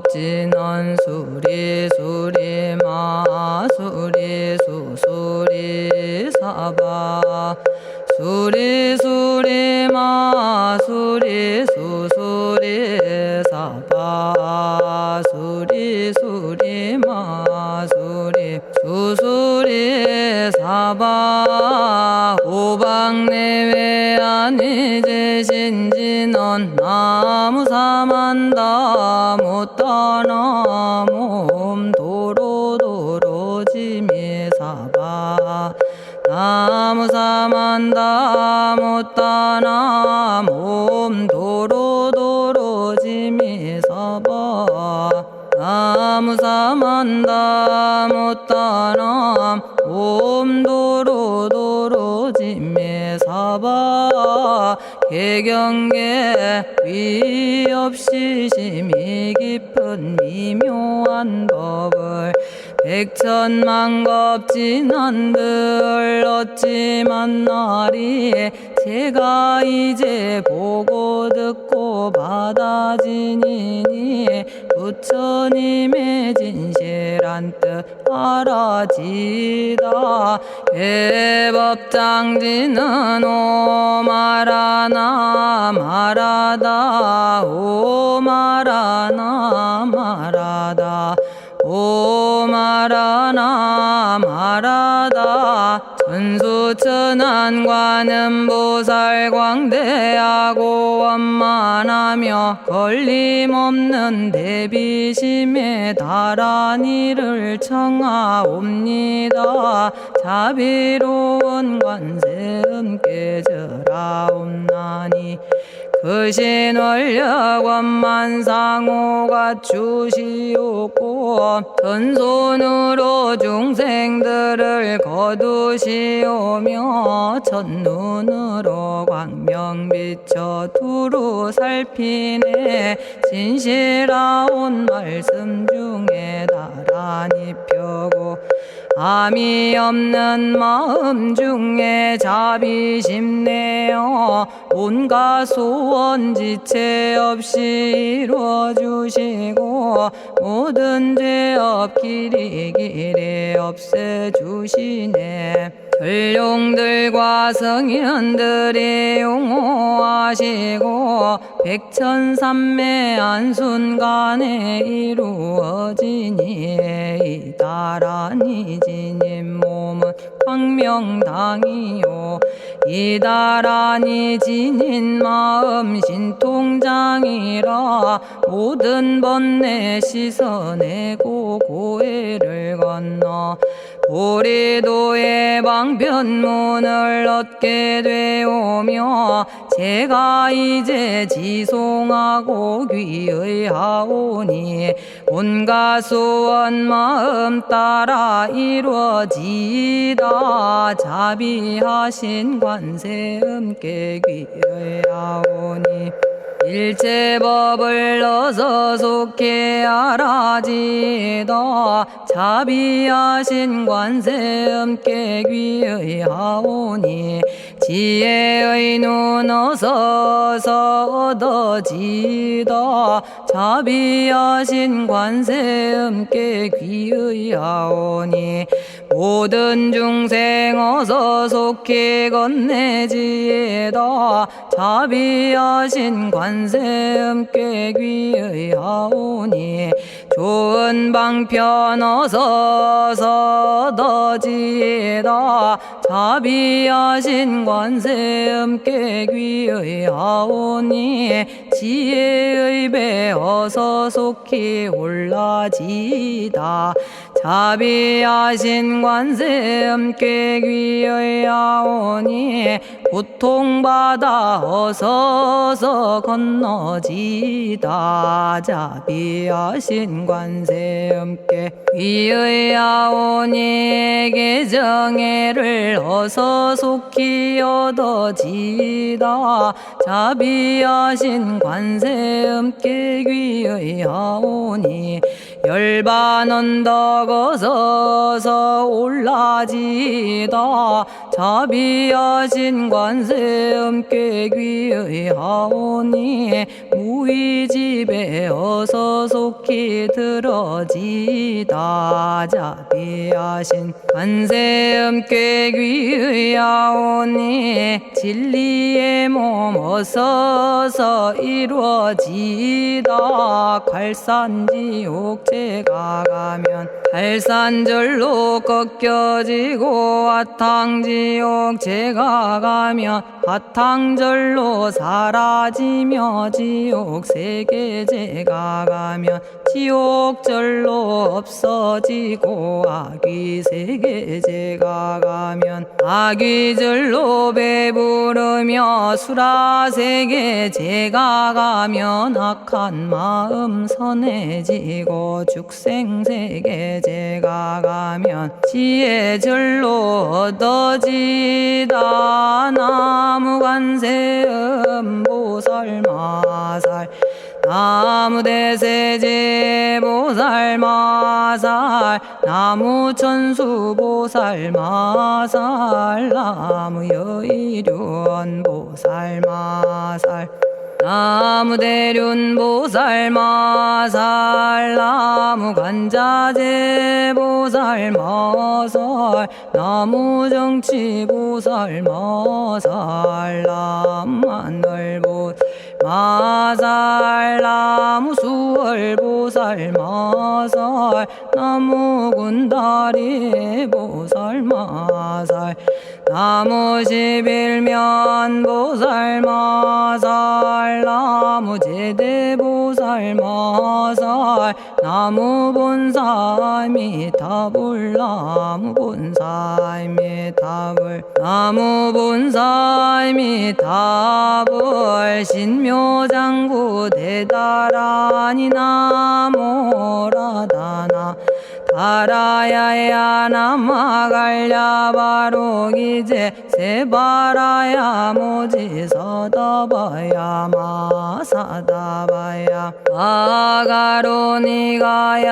만겁지는 수리수리 마수리 수수리 사바 수리수리 마수리 수수리 사바 수리수리 마수리 수수리 사바 오방내외 아니제신지는 나무사만다 못다나 몸 도로도로지미 사바 나무사만다 못다나 몸 도로도로지미 사바 나무사만다 못다나 몸 도로도로지미 사바 개경계 위없이 심히 깊은 미묘한 법을 백천만겁진한들 어찌 만나리 제가 이제 보고 듣고 받아지니니 부처님의 진실한 뜻 알아지다 대법장지는 오마라나 마라다 오마라나 마라다 오마라나 마라다 천수천안관음보살 광대하고 원만하며 걸림없는 대비심에 달한 이를 청하옵니다. 자비로운 관세음께 절하옵나니 그신원력 원만상호가 주시옵고 전손으로 중생들을 거두시오며 첫눈으로 광명 비쳐 두루 살피네 진실하온 말씀 중에 나란히 펴고 암이 없는 마음 중에 자비심 내어 온갖 소원 지체 없이 이루어주시고 모든 죄업 길이 없애주시네. 전룡들과 성현들이 용호하시고 백천삼매 한순간에 이루어지니 이다라니 지님 몸은 광명당이요 이다라니 지닌 마음 신통장이라 모든 번뇌 씻어내고 고해를 건너 보리도의 방편문을 얻게 되오며 제가 이제 지송하고 귀의하오니 온갖 소원 마음 따라 이루어지다 자비하신 관세음께 귀의하오니 일체법을 어서 속히 알아지다 자비하신 관세음께 귀의하오니 지혜의 눈 어서 얻어지다 자비하신 관세음께 귀의하오니 모든 중생 어서 속히 건네지다 자비하신 관세음께 귀의하오니 좋은 방편 어서 얻어지다 자비하신 관세음께 귀의하오니 지혜의 배 어서 속히 올라지다 자비하신 관세음께 귀의하오니 고통받아 어서 건너지다 자비하신 관세음께 귀의하오니 개정애를 어서 속히 얻어지다 자비하신 관세음께 귀의하오니 열반 언덕 어서서 올라지다 자비하신 관세 음께 귀의하오니 무의집에 어서 속히 들어지다 자비하신 관세 음께 귀의하오니 진리의 몸 어서서 이루어지다 갈산지옥 제가 가면 갈산절로 꺾여지고 화탕지옥 제가 가면 화탕절로 사라지며 지옥 세계 제가 가면 지옥절로 없어지고 아귀 세계 제가 가면 아귀절로 배부르며 수라 세계 제가 가면 악한 마음 선해지고 죽생 세계 제가 가면 지혜절로 얻어지다 나무관세음 보살마살 나무대세제 보살마살 나무천수 보살마살 나무여의륜 보살마살 나무대륜 보살마살 나무간자재 보살마살 나무정치 보살마살 나무하늘 보살마살 나무수월 보살마살 나무군다리 보살마살 나무십일면 보살마살 나무제대 보살마살 나무본사미타불 나무본사미타불 나무본사미타불 신묘장구 대다라니 나모라다나 다라야야 나마갈야 바로기제 세바라야 모지서다바야 마사다바야 아가로니가야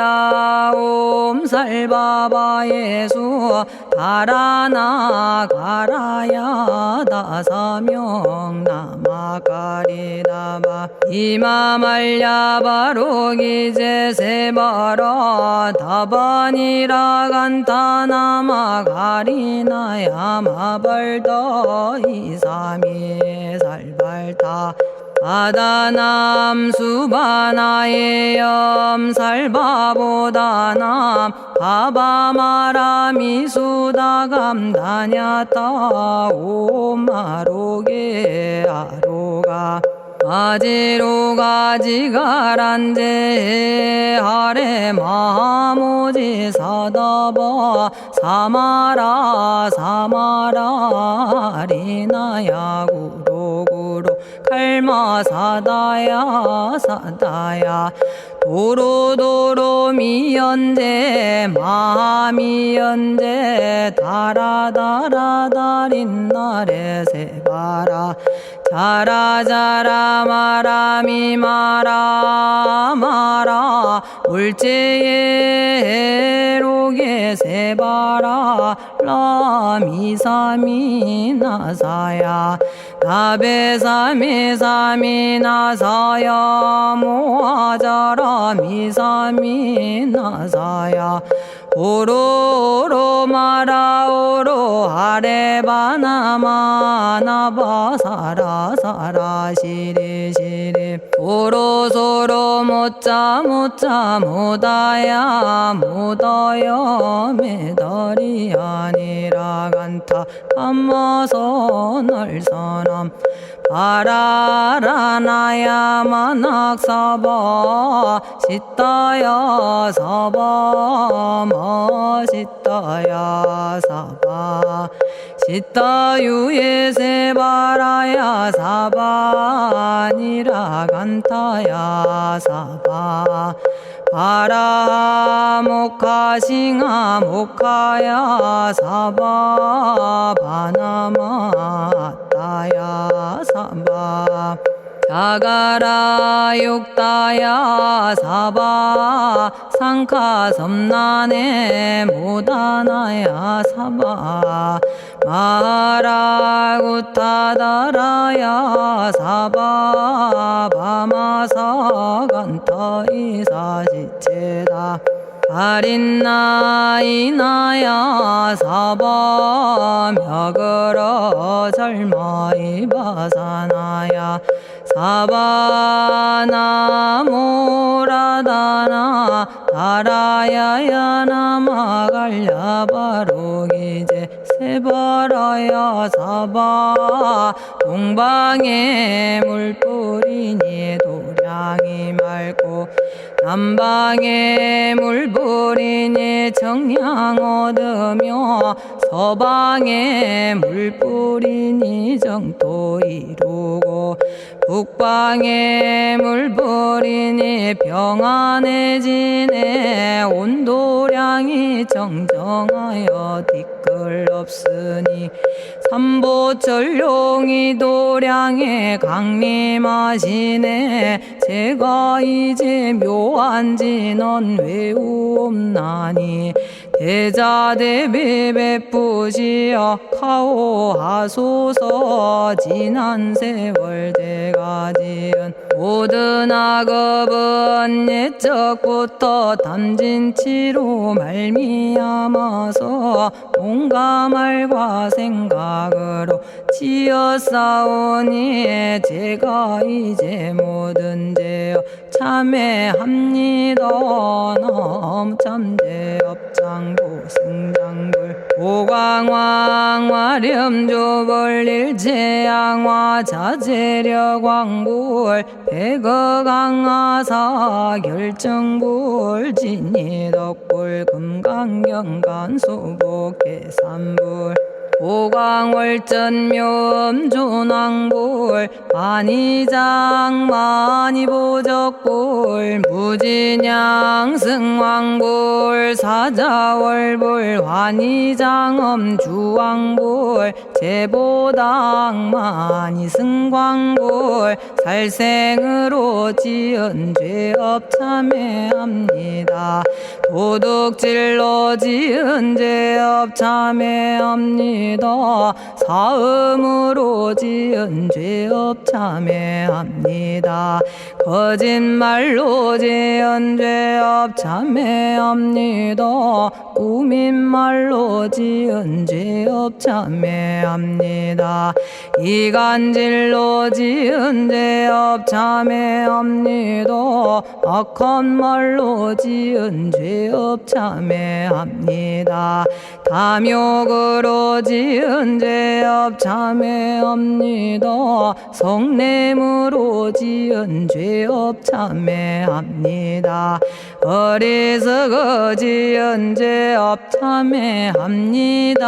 옴살바바 예수 다라나 가라야 다사명 나마가리다바 이마말야 바로기제 세바라 다바니라 간타나마 가리나야 마발더 이사미 살발타 바다남 수바나의 염살바보다남 바바마라미 수다감다냐타 오마로게 아로가 아지로가 지가란제 하레 마모지 사다바 사마라 사마라 리나야 구로구로 칼마 사다야 사다야 도로도로 미연제 마미연제 다라다라다린나레 세바라 자라자라 마라미 마라 마라 울제에 로게 세바라 라미사미 나사야 나베사미사미 나사야 모아자라 미사미 나사야 오로로 마라오로 아레바나마 나바사라 사라 시리 시리 오로소로 모짜 모짜 모다야 모다야 메다리 아니라 간타 감마서 날사람 바라라나야 만학사바 시타야 사바 마시타야 사바 시타유예 세바라야 사바니라 간타야 사바 바라 모카싱아 모카야 사바 바나마 따야 사바 자가라 육다야 사바 상카 섬난에 모다나야 사바 마라구타다라야 사바 바마사간타 이사시체다 아린나이나야 사바 며그러 절마이바사나야 사바나모라다나 다라야야 나마갈야바로기제 세바라야 사바 동방에 물뿌리니 도량이 맑고 남방에 물뿌리니 정량 얻으며 서방에 물뿌리니 정토 이루고 북방에 물뿌리니 평안해지네 온도량이 정정하여 뒤끌 없으니 삼보철룡이 도량에 강림하시네 제가 이제 묘한 진언 외우옵나니 대자대비 베푸시어 카오하소서 지난 세월 제가 지은 모든 악업은 옛적부터 탐진치로 말미암아서 온갖 말과 생각으로 지었사오니 제가 이제 모든 죄업 참회합니다. 너무 참죄업장도 승장불 오광왕 화렴조벌 일체양화 자재력왕불 백어강하사 결정불 진이덕불 금강경간 수복계산불 오광월전묘음존왕불 만이장 만이보적불 무진양승왕불 사자월불 환희장엄 주왕불 제보당 만이승광불 살생으로 지은 죄업 참회합니다. 도둑질로 지은 죄업 참회합니다. 사음으로 지은 죄업 참회합니다. 거짓말로 지은 죄업 참회합니다. 꾸민말로 지은 죄업 참회합니다. 이간질로 지은 죄업 참회합니다. 악한 말로 지은 죄업 참회합니다. 탐욕으로 지은 죄업 참회합니다. 성냄으로 지은 죄업 참회합니다. 어리석어 지은 죄업 참회합니다.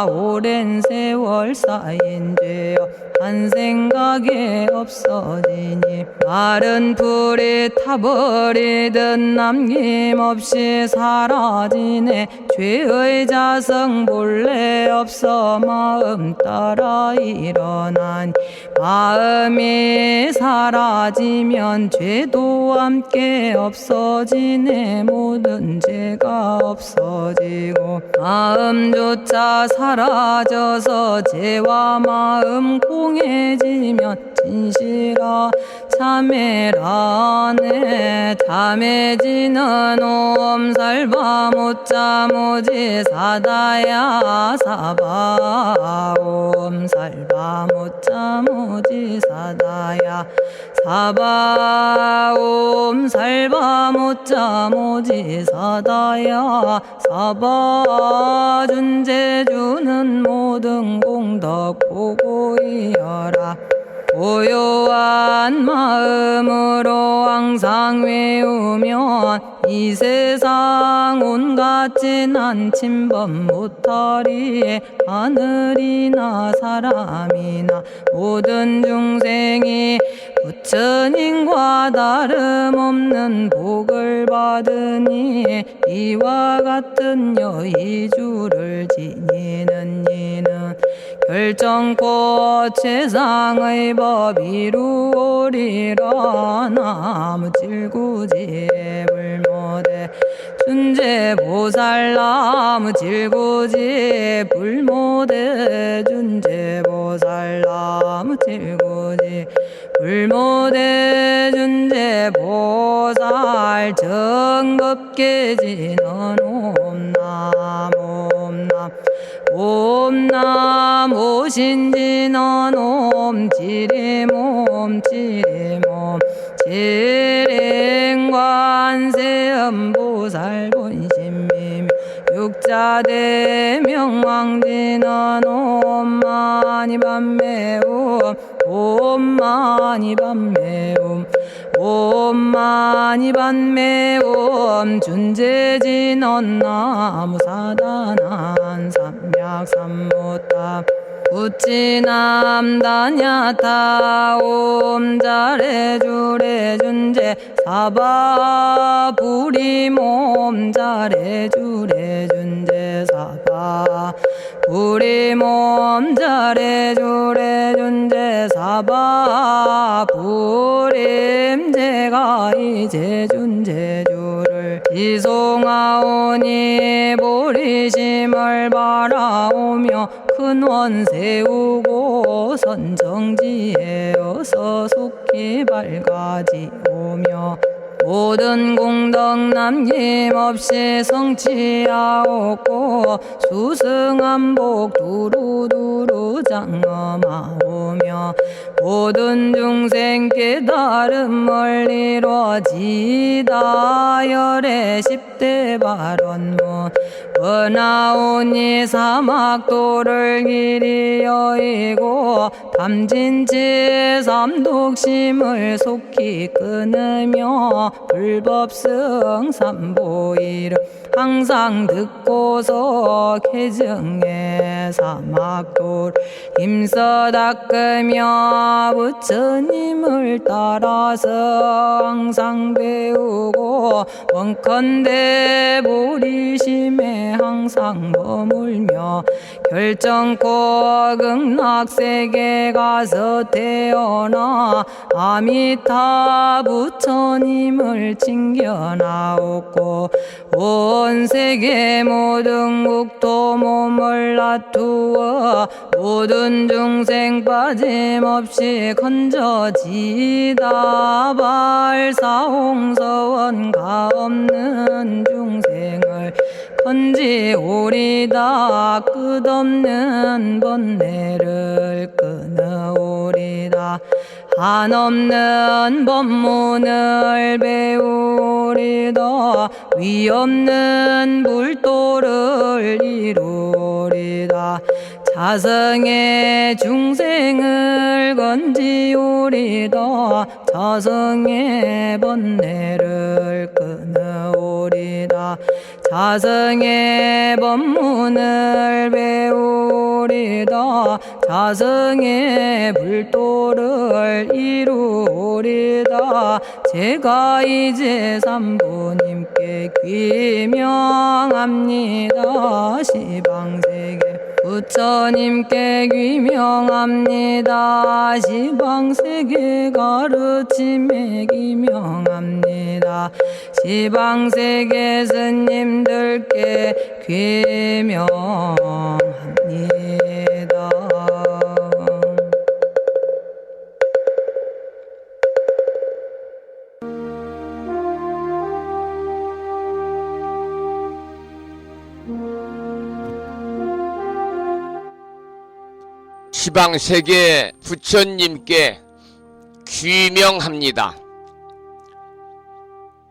오랜 세월 쌓인 죄업 한 생각에 없어지니 마른 풀이 타버리듯 남김없이 사라지네. 죄의 자성 본래 없어 마음 따라 일어나니 마음이 사라지면 죄도 함께 없어지네. 모든 죄가 없어지고 마음조차 사라져서 죄와 마음 공해지면 진실아 참회라네. 참해지는 옴살바 못자 모지 사다야 사바 옴살바 못자 모지 사다야 사바 옴살바 못자 모지 사다야 사바 준제주는 모든 공덕 보고이여라. 고요한 마음으로 항상 외우면 이 세상 온갖 진한 침범 못하리. 하늘이나 사람이나 모든 중생이 부처님과 다름없는 복을 받으니 이와 같은 여의주를 지니는 이는 결정코 최상의 법 이루오리라. 나무 질구지 불모대 준재보살. 나무 질구지 불모대 준재보살. 나무 질구지 불모대 준재보살. 정겁계지는 옴남 옴남 옴남 오신지는 옴 지림옴 지림옴 지림관세음보살 본심미묘 육자대명왕지는 옴마니밤매옴 옴마니밤매옴 옴마니밤매옴 준재진언 나무사다난 삼약삼무타 우치남다냐타 옴자레주레 준재 사바 부리몸 자레주레 준재 사바 부리몸 자레주레 준재 사바 부림. 제가 이제 준재주를 지송하오니 보리심을 바라오며 큰원 세우고 선정지에 어서 속히 밝아지오며 모든 공덕 남김없이 성취하옵고 수승한복 두루두루 장엄하오며 모든 중생 깨달음을 이루어지다. 열의 10대 발언문 은하오니 사막도를 길이 여의고 담진치 삼독심을 속히 끊으며 불법승 삼보이를 항상 듣고서 개정해 사막도를 힘써 닦으며 부처님을 따라서 항상 배우고 원컨대 보리심에 항상 머물며 결정코 극락세계 가서 태어나 아미타 부처님을 칭견하옵고 온 세계 모든 국토 몸을 놔두어 모든 중생 빠짐없이 건져지다. 발사홍서원 가없는 중생을 건지오리다. 끝없는 번뇌를 끊어오리다. 한없는 법문을 배우리다. 위없는 불도를 이루리다. 자성의 중생을 건지오리다. 자성의 번뇌를 끊어오리다. 자성의 법문을 배우리다. 자성의 불도를 이루리다. 제가 이제 삼부님께 귀명합니다. 시방세계 부처님께 귀명합니다. 시방세계 가르침에 귀명합니다. 시방세계 스님들께 귀명합니다. 시방세계 부처님께 귀명합니다.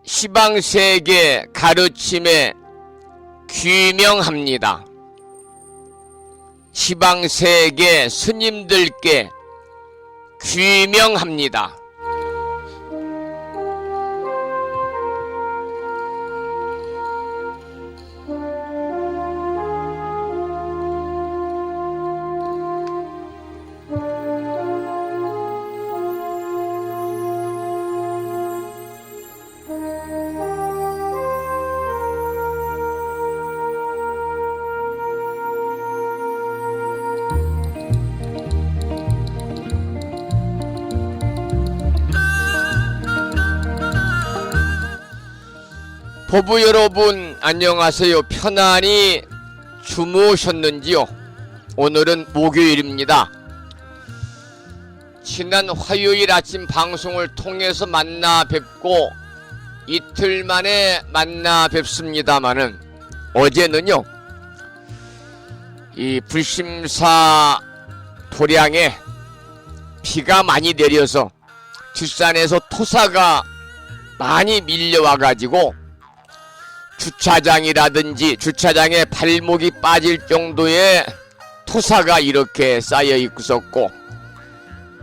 시방세계 가르침에 귀명합니다. 시방세계 스님들께 귀명합니다. 호부 여러분 안녕하세요. 편안히 주무셨는지요? 오늘은 목요일입니다. 지난 화요일 아침 방송을 통해서 만나 뵙고 이틀 만에 만나 뵙습니다마는 어제는요, 이 불심사 도량에 비가 많이 내려서 뒷산에서 토사가 많이 밀려와 가지고 주차장이라든지 주차장에 발목이 빠질 정도의 토사가 이렇게 쌓여 있었고,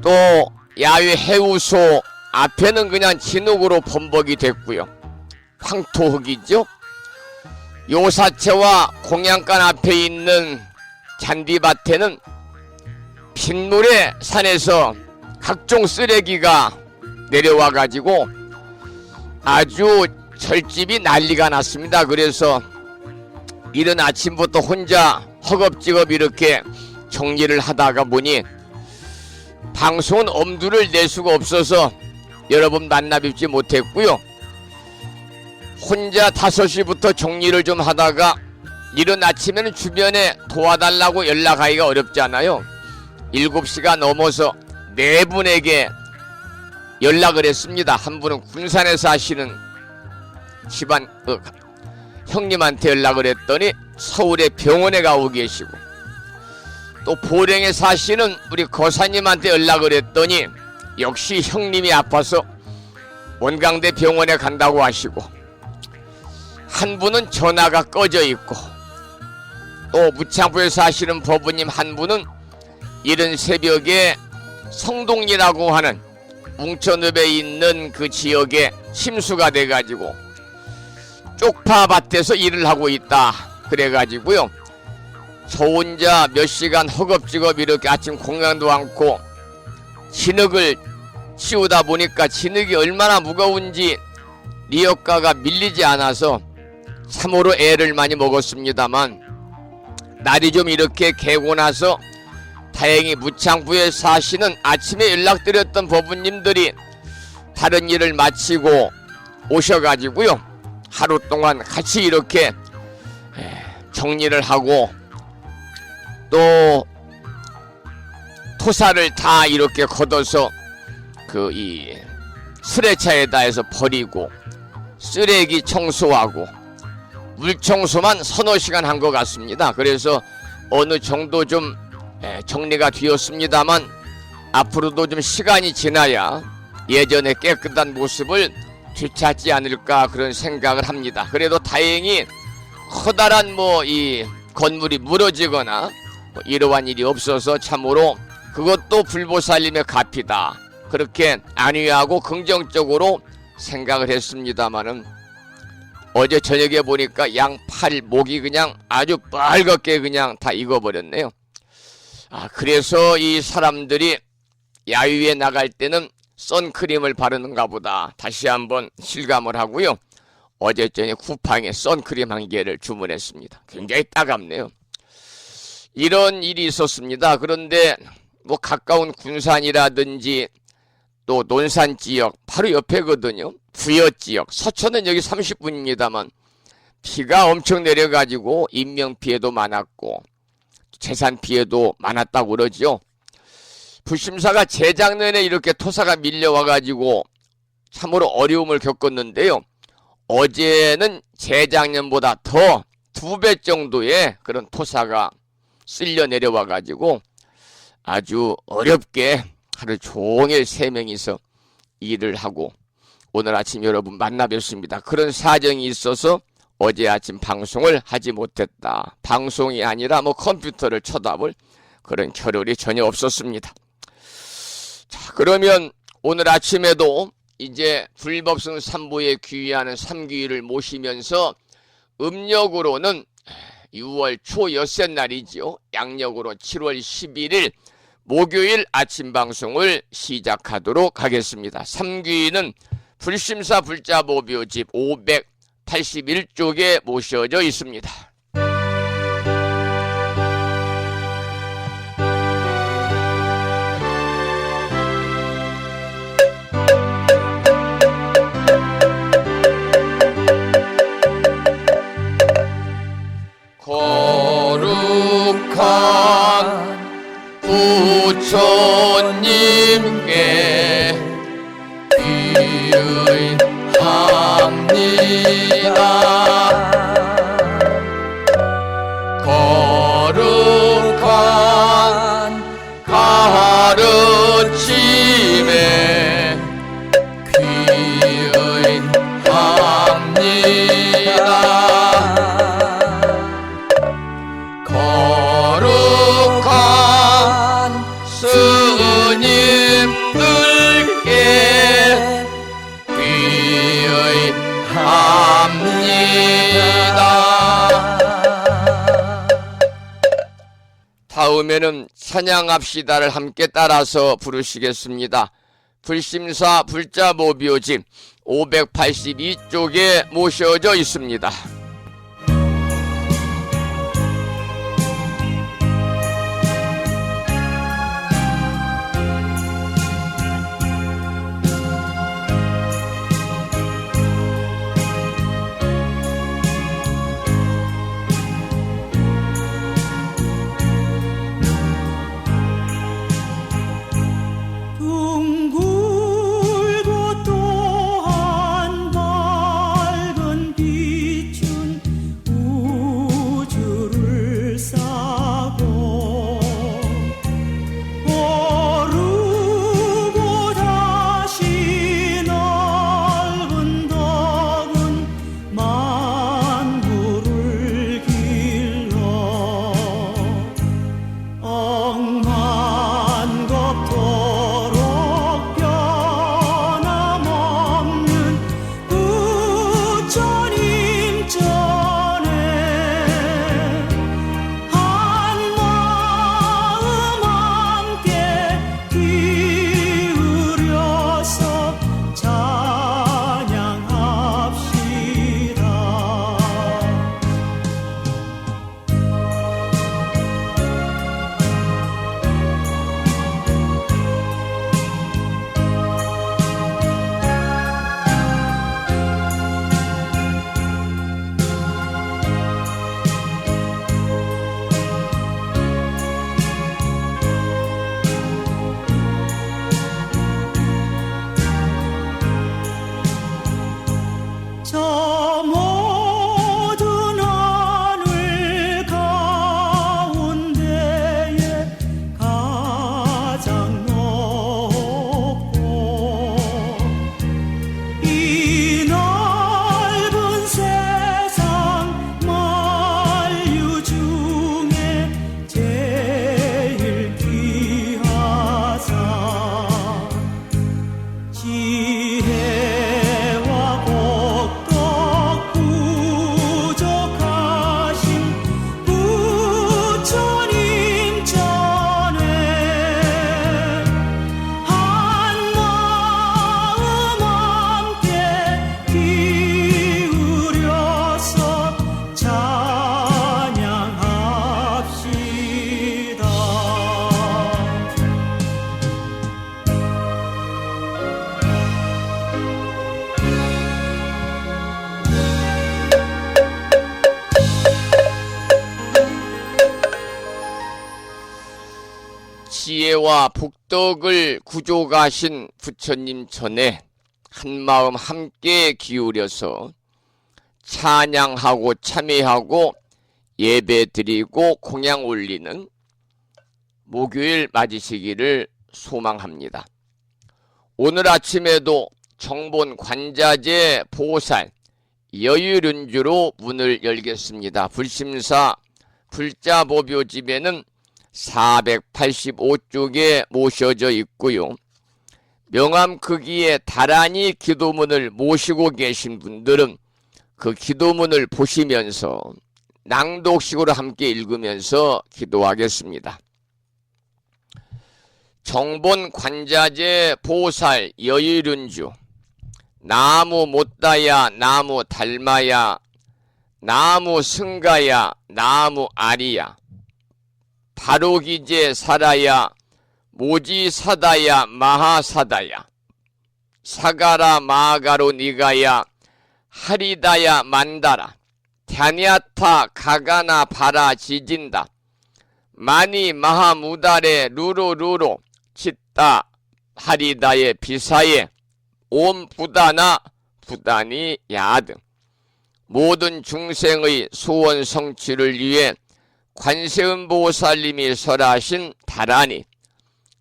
또 야외 해우소 앞에는 그냥 진흙으로 범벅이 됐고요. 황토흙이죠. 요사체와 공양간 앞에 있는 잔디밭에는 빗물에 산에서 각종 쓰레기가 내려와 가지고 아주 절집이 난리가 났습니다. 그래서 이른 아침부터 혼자 허겁지겁 이렇게 정리를 하다가 보니 방송은 엄두를 낼 수가 없어서 여러분 만나 뵙지 못했고요. 혼자 5시부터 정리를 좀 하다가 이른 아침에는 주변에 도와달라고 연락하기가 어렵잖아요. 7시가 넘어서 4분에게 연락을 했습니다. 한 분은 군산에 사시는 집안 형님한테 연락을 했더니 서울의 병원에 가고 계시고, 또 보령에 사시는 우리 거사님한테 연락을 했더니 역시 형님이 아파서 원광대 병원에 간다고 하시고, 한 분은 전화가 꺼져 있고, 또 무창부에 사시는 법부님 한 분은 이른 새벽에 성동리라고 하는 웅천읍에 있는 그 지역에 침수가 돼가지고 쪽파밭에서 일을 하고 있다 그래가지고요, 저 혼자 몇 시간 허겁지겁 이렇게 아침 공양도 않고 진흙을 치우다 보니까 진흙이 얼마나 무거운지 리어가가 밀리지 않아서 참으로 애를 많이 먹었습니다만, 날이 좀 이렇게 개고 나서 다행히 무창부에 사시는 아침에 연락드렸던 법부님들이 다른 일을 마치고 오셔가지고요, 하루 동안 같이 이렇게 정리를 하고 또 토사를 다 이렇게 걷어서 그 이 수레차에다 해서 버리고 쓰레기 청소하고 물 청소만 서너 시간 한 것 같습니다. 그래서 어느 정도 좀 정리가 되었습니다만, 앞으로도 좀 시간이 지나야 예전의 깨끗한 모습을 되찾지 않을까 그런 생각을 합니다. 그래도 다행히 커다란 이 건물이 무너지거나 이러한 일이 없어서 참으로 그것도 불보살님의 값이다, 그렇게 안위하고 긍정적으로 생각을 했습니다마는, 어제 저녁에 보니까 양팔 목이 그냥 아주 빨갛게 그냥 다 익어버렸네요. 그래서 이 사람들이 야유에 나갈 때는 선크림을 바르는가 보다 다시 한번 실감을 하고요. 어제 저녁에 쿠팡에 선크림 1개를 주문했습니다. 굉장히 따갑네요. 이런 일이 있었습니다. 그런데 가까운 군산이라든지 또 논산 지역 바로 옆에거든요. 부여 지역, 서천은 여기 30분입니다만 비가 엄청 내려가지고 인명피해도 많았고 재산 피해도 많았다고 그러죠. 불심사가 재작년에 이렇게 토사가 밀려와가지고 참으로 어려움을 겪었는데요. 어제는 재작년보다 더 2배 정도의 그런 토사가 쓸려 내려와가지고 아주 어렵게 하루 종일 3명이서 일을 하고 오늘 아침 여러분 만나 뵙습니다. 그런 사정이 있어서 어제 아침 방송을 하지 못했다. 방송이 아니라 컴퓨터를 쳐다볼 그런 겨를이 전혀 없었습니다. 자, 그러면 오늘 아침에도 이제 불법성 3부에 귀의하는 3귀를 모시면서 음력으로는 6월 초 엿새 날이죠. 양력으로 7월 11일 목요일 아침 방송을 시작하도록 하겠습니다. 3귀는 불심사 불자보묘집 581쪽에 모셔져 있습니다. 부처님께 귀의합니다. 거룩한 가르침에 귀의합니다. 거룩한 스님들께 귀의합니다. 다음에는 찬양합시다를 함께 따라서 부르시겠습니다. 불심사 불자보비오집 582쪽에 모셔져 있습니다. 둥글고 또한 밝은 빛은 우주를 싸고 오르고 다시 넓은 덕은 만물을 길러 억만겁도록 변함없는 부처님 전에 한마음 함께 기울여서 찬양합시다. 저 모든 하늘 가운데에 가장 높고 이 넓은 세상 만유 중에 제일 귀하사 지혜와 복덕 부족하신 부처님 전에 한마음 함께 기울여서 찬양합시다. 지혜와 복덕을 구족하신 부처님 전에 한마음 함께 기울여서 찬양하고 참회하고 예배드리고 공양 올리는 목요일 맞으시기를 소망합니다. 오늘 아침에도 정본 관자재 보살 여유륜주로 문을 열겠습니다. 불심사 불자보묘집에는 485쪽에 모셔져 있고요. 명암 크기의 다란이 기도문을 모시고 계신 분들은 그 기도문을 보시면서 낭독식으로 함께 읽으면서 기도하겠습니다. 정본 관자재 보살 여유륜주 나무 못다야 나무 달마야 나무 승가야 나무 아리야 바로기제 사라야 모지사다야 마하사다야 사가라 마가로 니가야 하리다야 만다라 갸냐타 가가나 바라 지진다 마니 마하무다레 루루루루 치따 하리다의 비사에 옴 부다나 부다니 야 등 모든 중생의 소원 성취를 위해 관세음보살님이 설하신 다라니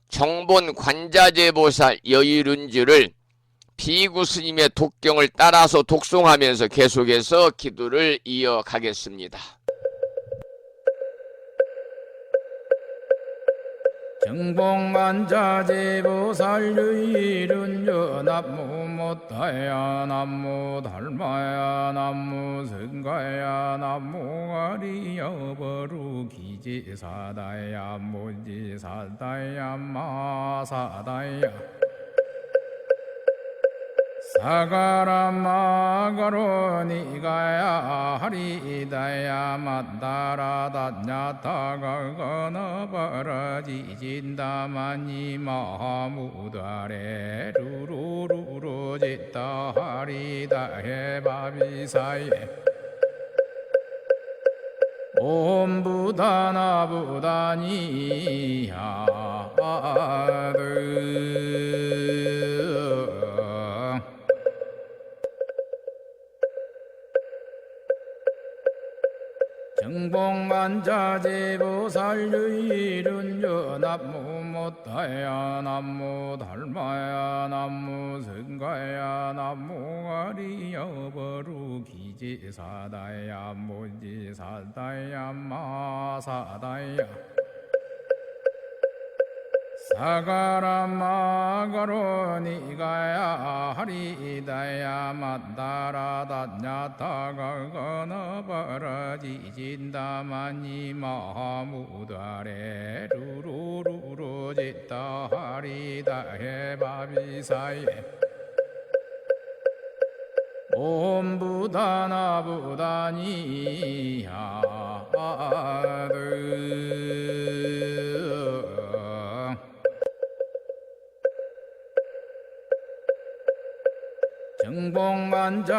정본 관자재보살 여의룬주를 비구스님의 독경을 따라서 독송하면서 계속해서 기도를 이어가겠습니다. 정봉관자재보살 유일은여 남무못다야 남무달마야 남무승가야 남무아리여버루 기지사다야 무지사다야 마사다야 사가라마가로니가야 하리다야 만다라다냐타가거나바라지진다마니 마하무다레 루루루루지따 하리다해 바비사예 옴부다나부다니야드 정봉관자재보살 유일은여 남무못다야 남무달마야 남무승가야 남무아리여버루 기지사다야 무지사다야 마사다야 사가라마가로니가야 하리다야 만다라다냐타가거나바라지진다마니 마하무다레 루루루루지따 하리다해 바비사예 옴부다나부다니야드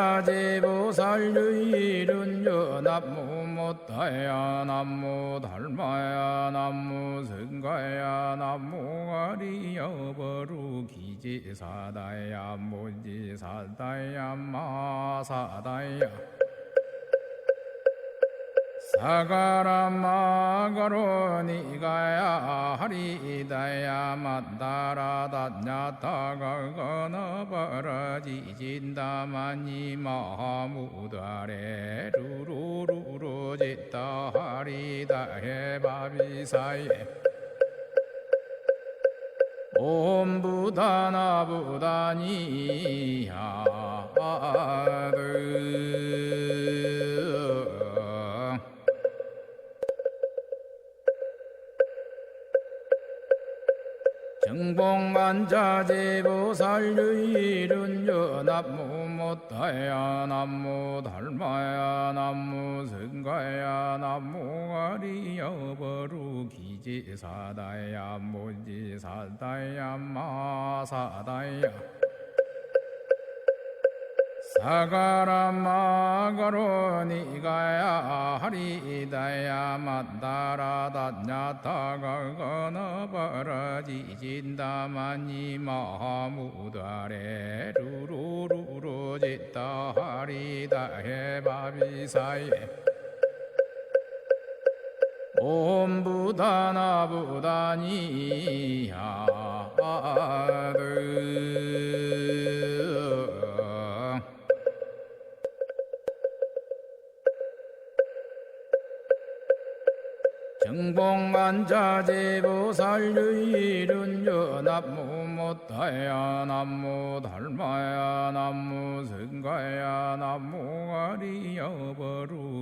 정봉관자재보살 유일은여 남무못다야 남무달마야 남무승가야 남무아리여버루 기지사다야 무지사다야 마사다야 사가라마가로니가야 하리다야 만다라다냐타가거나바라지진다마니 마하무다레 루루루루지따 하리다해 바비사예 옴부다나부다니야드 정봉관자재보살 유일은여 남무못다야 남무달마야 남무승가야 남무아리여버루 기지사다야 무지사다야 마사다야 사가라마가로니가야 하리다야 만다라다냐타가거나바라지진다마니 마하무다레 루루루루지따 하리다해 바비사예 옴부다나부다니야드 정봉관자재보살 유일은여 남무못다야 남무달마야 남무승가야 남무아리여버루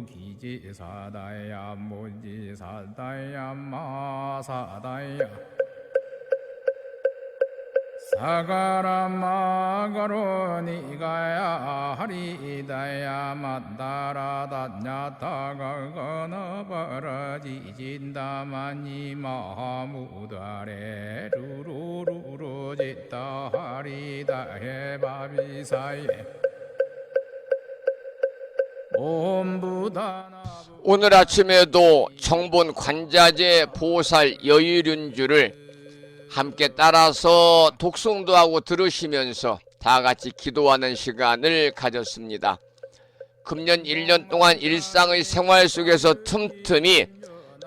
기지사다야 무지사다야 마사다야 사가라마가로니가야 하리다야 만다라다냐타가거나바라지진다마니 마하무다레 루루루루지따 하리다해 바비사예 옴부다나부 오늘 아침에도 정본 관자재 보살 여의륜주를 함께 따라서 독송도 하고 들으시면서 다 같이 기도하는 시간을 가졌습니다. 금년 1년 동안 일상의 생활 속에서 틈틈이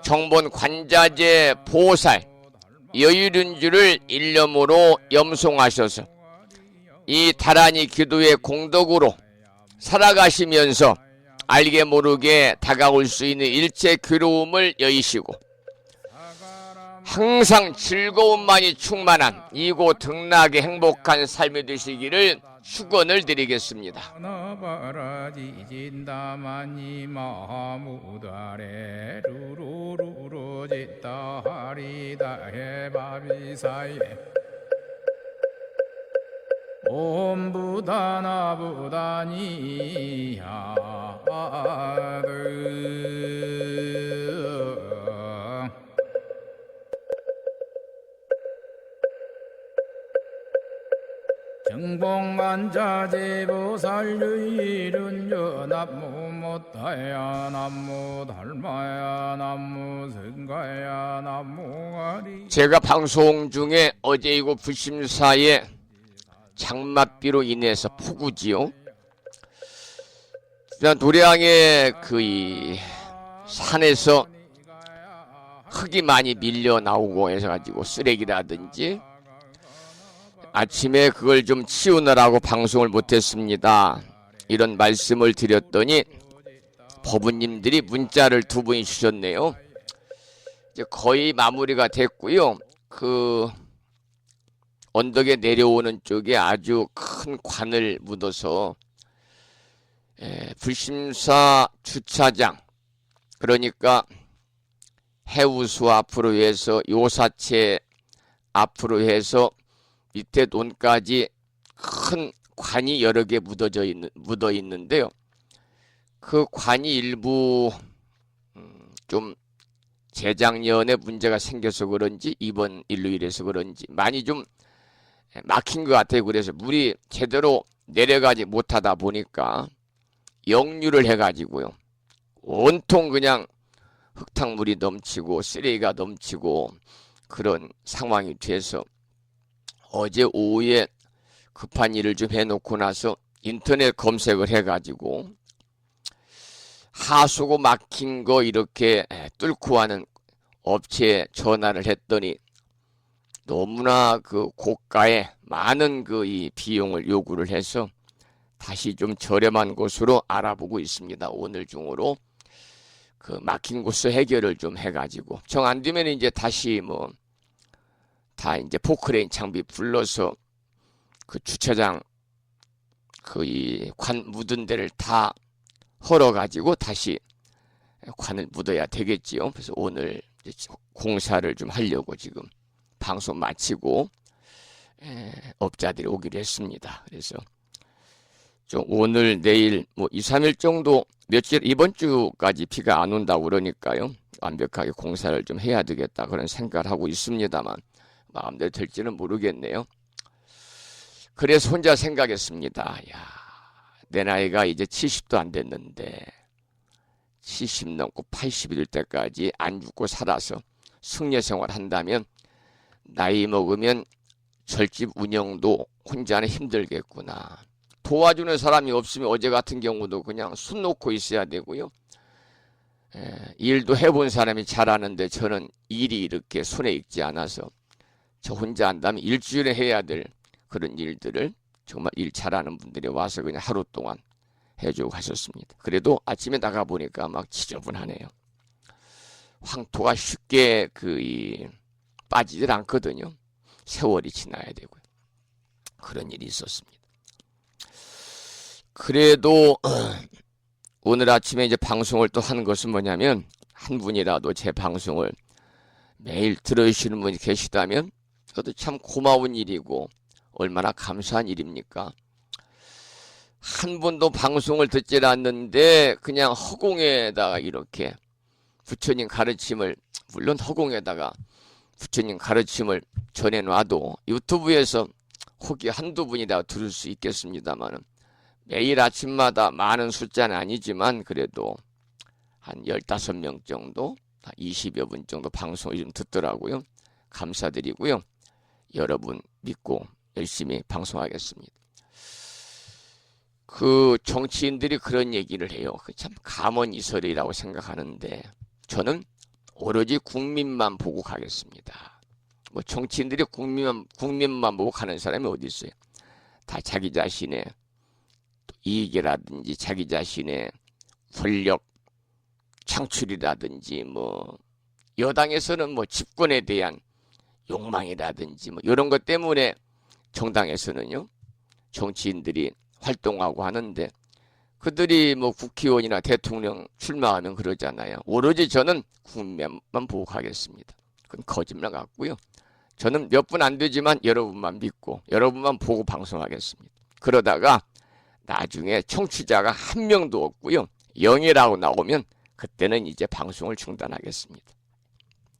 정본 관자재 보살 여의륜주를 일념으로 염송하셔서 이 다란이 기도의 공덕으로 살아가시면서 알게 모르게 다가올 수 있는 일체 괴로움을 여의시고 항상 즐거움만이 충만한 이고 등락의 행복한 삶이 되시기를 축원을 드리겠습니다. 나바라지진다마니 마무다레 루루루루지타하리다 해바비사예 옴부다나부다니야드 정봉만자제보살유이륜여 남무못다야 남무달마야 남무승가야 남무가리. 제가 방송 중에 어제 이곳 불심사에 장맛비로 인해서 폭우지요. 노량의 그 산에서 흙이 많이 밀려 나오고 해가지고 쓰레기라든지 아침에 그걸 좀 치우느라고 방송을 못했습니다. 이런 말씀을 드렸더니 법우님들이 문자를 2분이 주셨네요. 이제 거의 마무리가 됐고요. 그 언덕에 내려오는 쪽에 아주 큰 관을 묻어서 불심사 주차장, 그러니까 해우수 앞으로 해서 요사체 앞으로 해서 밑에 논까지 큰 관이 여러 개 묻어 있는데요. 그 관이 일부 좀 재작년에 문제가 생겨서 그런지 이번 일루일에서 그런지 많이 좀 막힌 것 같아요. 그래서 물이 제대로 내려가지 못하다 보니까 역류를 해가지고요. 온통 그냥 흙탕물이 넘치고 쓰레기가 넘치고 그런 상황이 돼서 어제 오후에 급한 일을 좀 해놓고 나서 인터넷 검색을 해가지고 하수구 막힌 거 이렇게 뚫고 하는 업체에 전화를 했더니 너무나 그 고가의 많은 그 이 비용을 요구를 해서 다시 좀 저렴한 곳으로 알아보고 있습니다. 오늘 중으로 그 막힌 곳을 해결을 좀 해가지고 정 안 되면 이제 다시 뭐 다 이제 포크레인 장비 불러서 그 주차장 그 이 관 묻은 데를 다 헐어가지고 다시 관을 묻어야 되겠지요. 그래서 오늘 이제 공사를 좀 하려고 지금 방송 마치고 업자들이 오기로 했습니다. 그래서 좀 오늘 내일 뭐 2, 3일 정도 며칠 이번 주까지 비가 안 온다고 그러니까요. 완벽하게 공사를 좀 해야 되겠다 그런 생각을 하고 있습니다만 마음대로 될지는 모르겠네요. 그래서 혼자 생각했습니다. 야, 내 나이가 이제 70도 안 됐는데 70 넘고 80이 될 때까지 안 죽고 살아서 승려 생활 한다면 나이 먹으면 절집 운영도 혼자는 힘들겠구나. 도와주는 사람이 없으면 어제 같은 경우도 그냥 손 놓고 있어야 되고요. 일도 해본 사람이 잘하는데 저는 일이 이렇게 손에 익지 않아서 저 혼자 한다면 일주일에 해야 될 그런 일들을 정말 일 잘하는 분들이 와서 그냥 하루 동안 해주고 가셨습니다. 그래도 아침에 나가보니까 막 지저분하네요. 황토가 쉽게 빠지질 않거든요. 세월이 지나야 되고요. 그런 일이 있었습니다. 그래도 오늘 아침에 이제 방송을 또 하는 것은 뭐냐면 한 분이라도 제 방송을 매일 들어주시는 분이 계시다면 그것도 참 고마운 일이고 얼마나 감사한 일입니까? 한 번도 방송을 듣질 않는데 그냥 허공에다가 이렇게 부처님 가르침을 물론 허공에다가 부처님 가르침을 전해놔도 유튜브에서 혹이 한두 분이라도 들을 수 있겠습니다만 매일 아침마다 많은 숫자는 아니지만 그래도 한 15명 정도, 20여 분 정도 방송을 좀 듣더라고요. 감사드리고요. 여러분 믿고 열심히 방송하겠습니다. 그 정치인들이 그런 얘기를 해요. 참 가문이설이라고 생각하는데 저는 오로지 국민만 보고 가겠습니다. 뭐 정치인들이 국민만 보고 가는 사람이 어디 있어요? 다 자기 자신의 이익이라든지 자기 자신의 권력 창출이라든지 뭐 여당에서는 뭐 집권에 대한 욕망이라든지 뭐 이런 것 때문에 정당에서는요 정치인들이 활동하고 하는데 그들이 뭐 국회의원이나 대통령 출마하면 그러잖아요. 오로지 저는 국민만 보고 가겠습니다. 그건 거짓말 같고요. 저는 몇 분 안 되지만 여러분만 믿고 여러분만 보고 방송하겠습니다. 그러다가 나중에 청취자가 한 명도 없고요. 0이라고 나오면 그때는 이제 방송을 중단하겠습니다.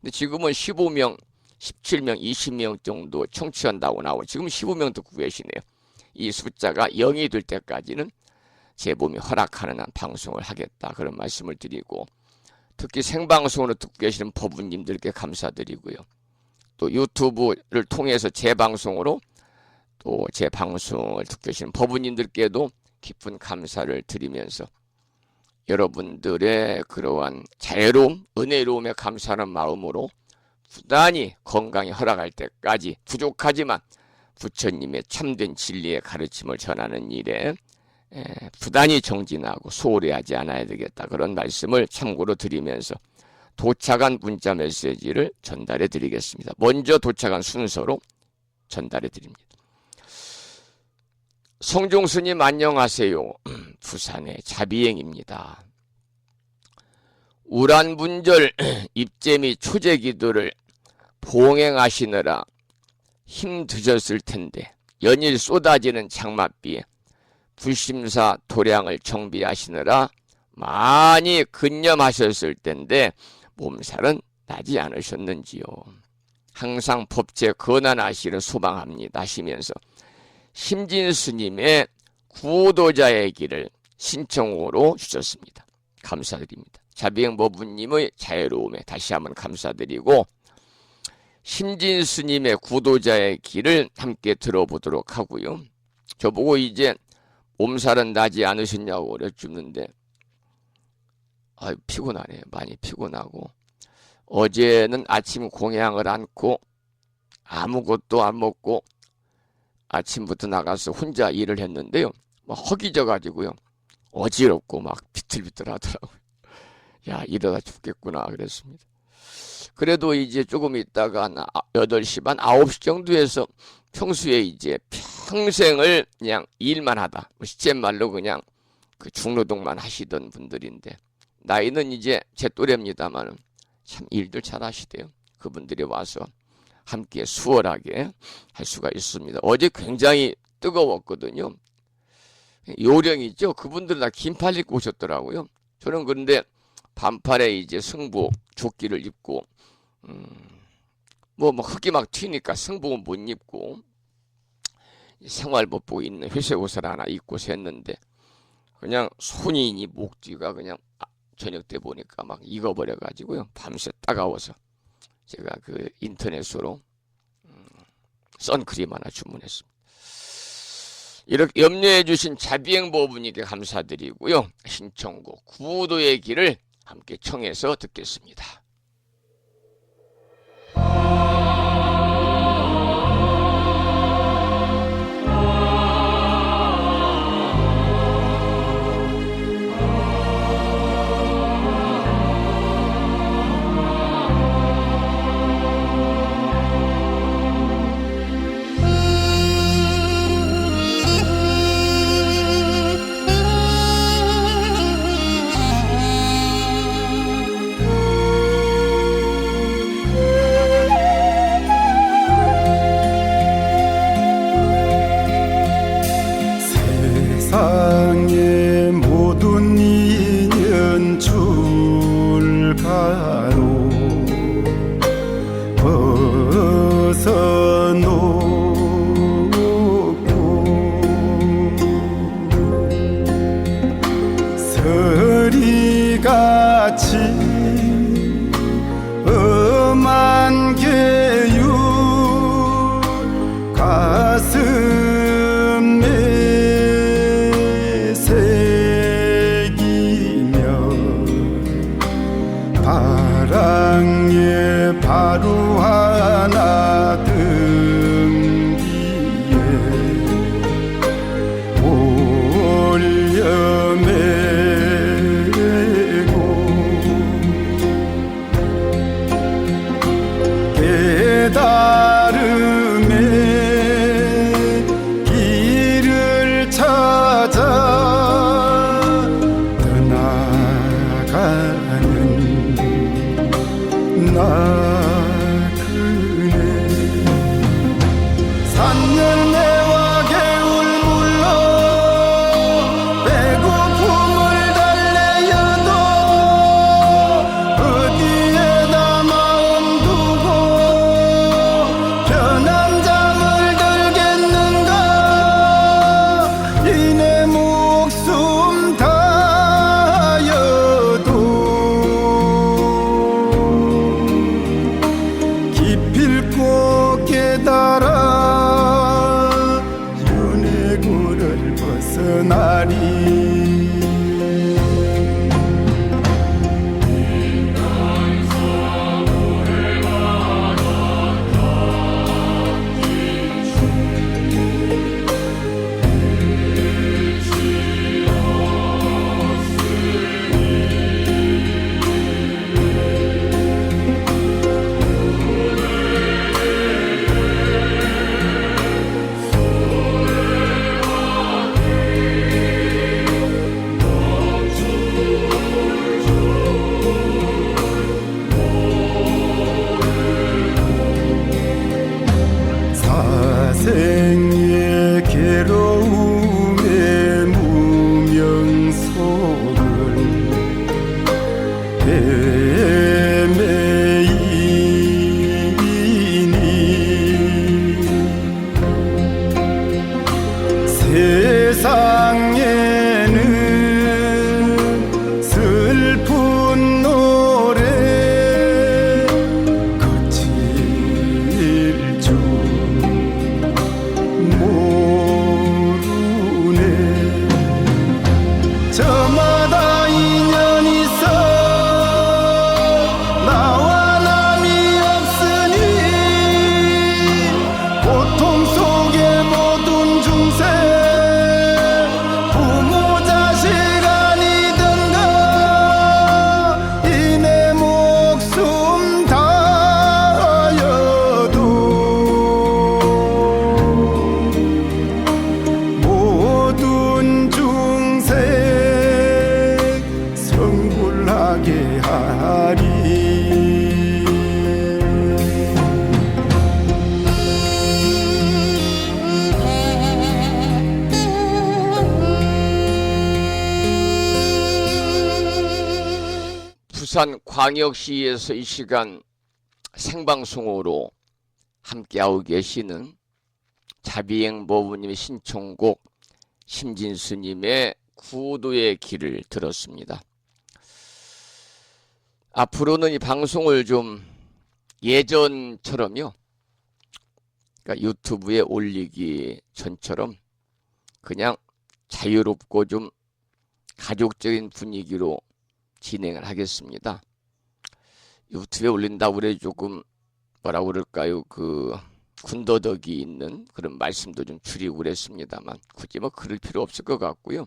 근데 지금은 15명, 17명, 20명 정도 청취한다고 나오고 지금 15명 듣고 계시네요. 이 숫자가 0이 될 때까지는 제 몸이 허락하는 한 방송을 하겠다. 그런 말씀을 드리고 특히 생방송으로 듣고 계시는 법부님들께 감사드리고요. 또 유튜브를 통해서 재방송으로 또 제 방송을 듣고 계시는 법부님들께도 깊은 감사를 드리면서 여러분들의 그러한 자애로움, 은혜로움에 감사하는 마음으로 부단히 건강이 허락할 때까지 부족하지만 부처님의 참된 진리의 가르침을 전하는 일에 부단히 정진하고 소홀히 하지 않아야 되겠다. 그런 말씀을 참고로 드리면서 도착한 문자 메시지를 전달해 드리겠습니다. 먼저 도착한 순서로 전달해 드립니다. 성종스님 안녕하세요. 부산의 자비행입니다. 우란분절 입제 및 초제 기도를 봉행하시느라 힘드셨을 텐데 연일 쏟아지는 장맛비에 불심사 도량을 정비하시느라 많이 근념하셨을 텐데 몸살은 나지 않으셨는지요. 항상 법제 건안하시를 소망합니다 하시면서 심진스님의 구도자의 길을 신청으로 주셨습니다. 감사드립니다. 자비행법부님의 자애로움에 다시 한번 감사드리고 심진스님의 구도자의 길을 함께 들어보도록 하고요. 저보고 이제 몸살은 나지 않으셨냐고 그랬는데 피곤하네요. 많이 피곤하고 어제는 아침 공양을 안고 아무것도 안 먹고 아침부터 나가서 혼자 일을 했는데요. 막 허기져 가지고요. 어지럽고 막 비틀비틀 하더라고요. 야, 이러다 죽겠구나 그랬습니다. 그래도 이제 조금 있다가 8시 반, 9시 정도에서 평소에 이제 평생을 그냥 일만 하다. 시쳇말로 그냥 그 중노동만 하시던 분들인데 나이는 이제 제 또래입니다만 참 일들 잘 하시대요. 그분들이 와서 함께 수월하게 할 수가 있습니다. 어제 굉장히 뜨거웠거든요. 요령이죠. 그분들 다 긴팔 입고 오셨더라고요. 저는 그런데 반팔에 이제 승복 조끼를 입고 뭐 흙이 막 튀니까 승복은 못 입고 생활복복 있는 회색 옷을 하나 입고서 했는데 그냥 손이니 목 뒤가 그냥 저녁 때 보니까 막 익어버려 가지고요. 밤새 따가워서 제가 그 인터넷으로 선크림 하나 주문했습니다. 이렇게 염려해 주신 자비행법부님께 감사드리고요. 신청곡 구도의 길을 함께 청해서 듣겠습니다. 마치 엄한 계율 가슴에 새기며 바랑에 바루 하나 등 뒤에 올려매고 깨달음의 길을 찾아 떠나가는 나 그네 산열매와 개울 물러 배고픔을 달래어도 어디에다 마음 두고 편한 잠을 들겠는가 이내 목숨 다여도 기필코 깨달아 윤회고를 벗어나리 사생의 괴로움의 무명 속을 헤매이니 세상에는 슬픈 노래 그칠 줄 모르네 저마다 인연 있어 나와 남이 없으니 고통 속에 모든 중생 부모 자식 아니던가 이내 목숨 다여도 모든 중생 성불하게 하리 부산광역시에서 이 시간 생방송으로 함께하고 계시는 자비행 보부님의 신청곡 심진스님의 구도의 길을 들었습니다. 앞으로는 이 방송을 좀 예전처럼요, 그러니까 유튜브에 올리기 전처럼 그냥 자유롭고 좀 가족적인 분위기로 진행을 하겠습니다. 유튜브에 올린다고 그래 조금 뭐라고 그럴까요? 그 군더더기 있는 그런 말씀도 좀 줄이고 그랬습니다만 굳이 뭐 그럴 필요 없을 것 같고요.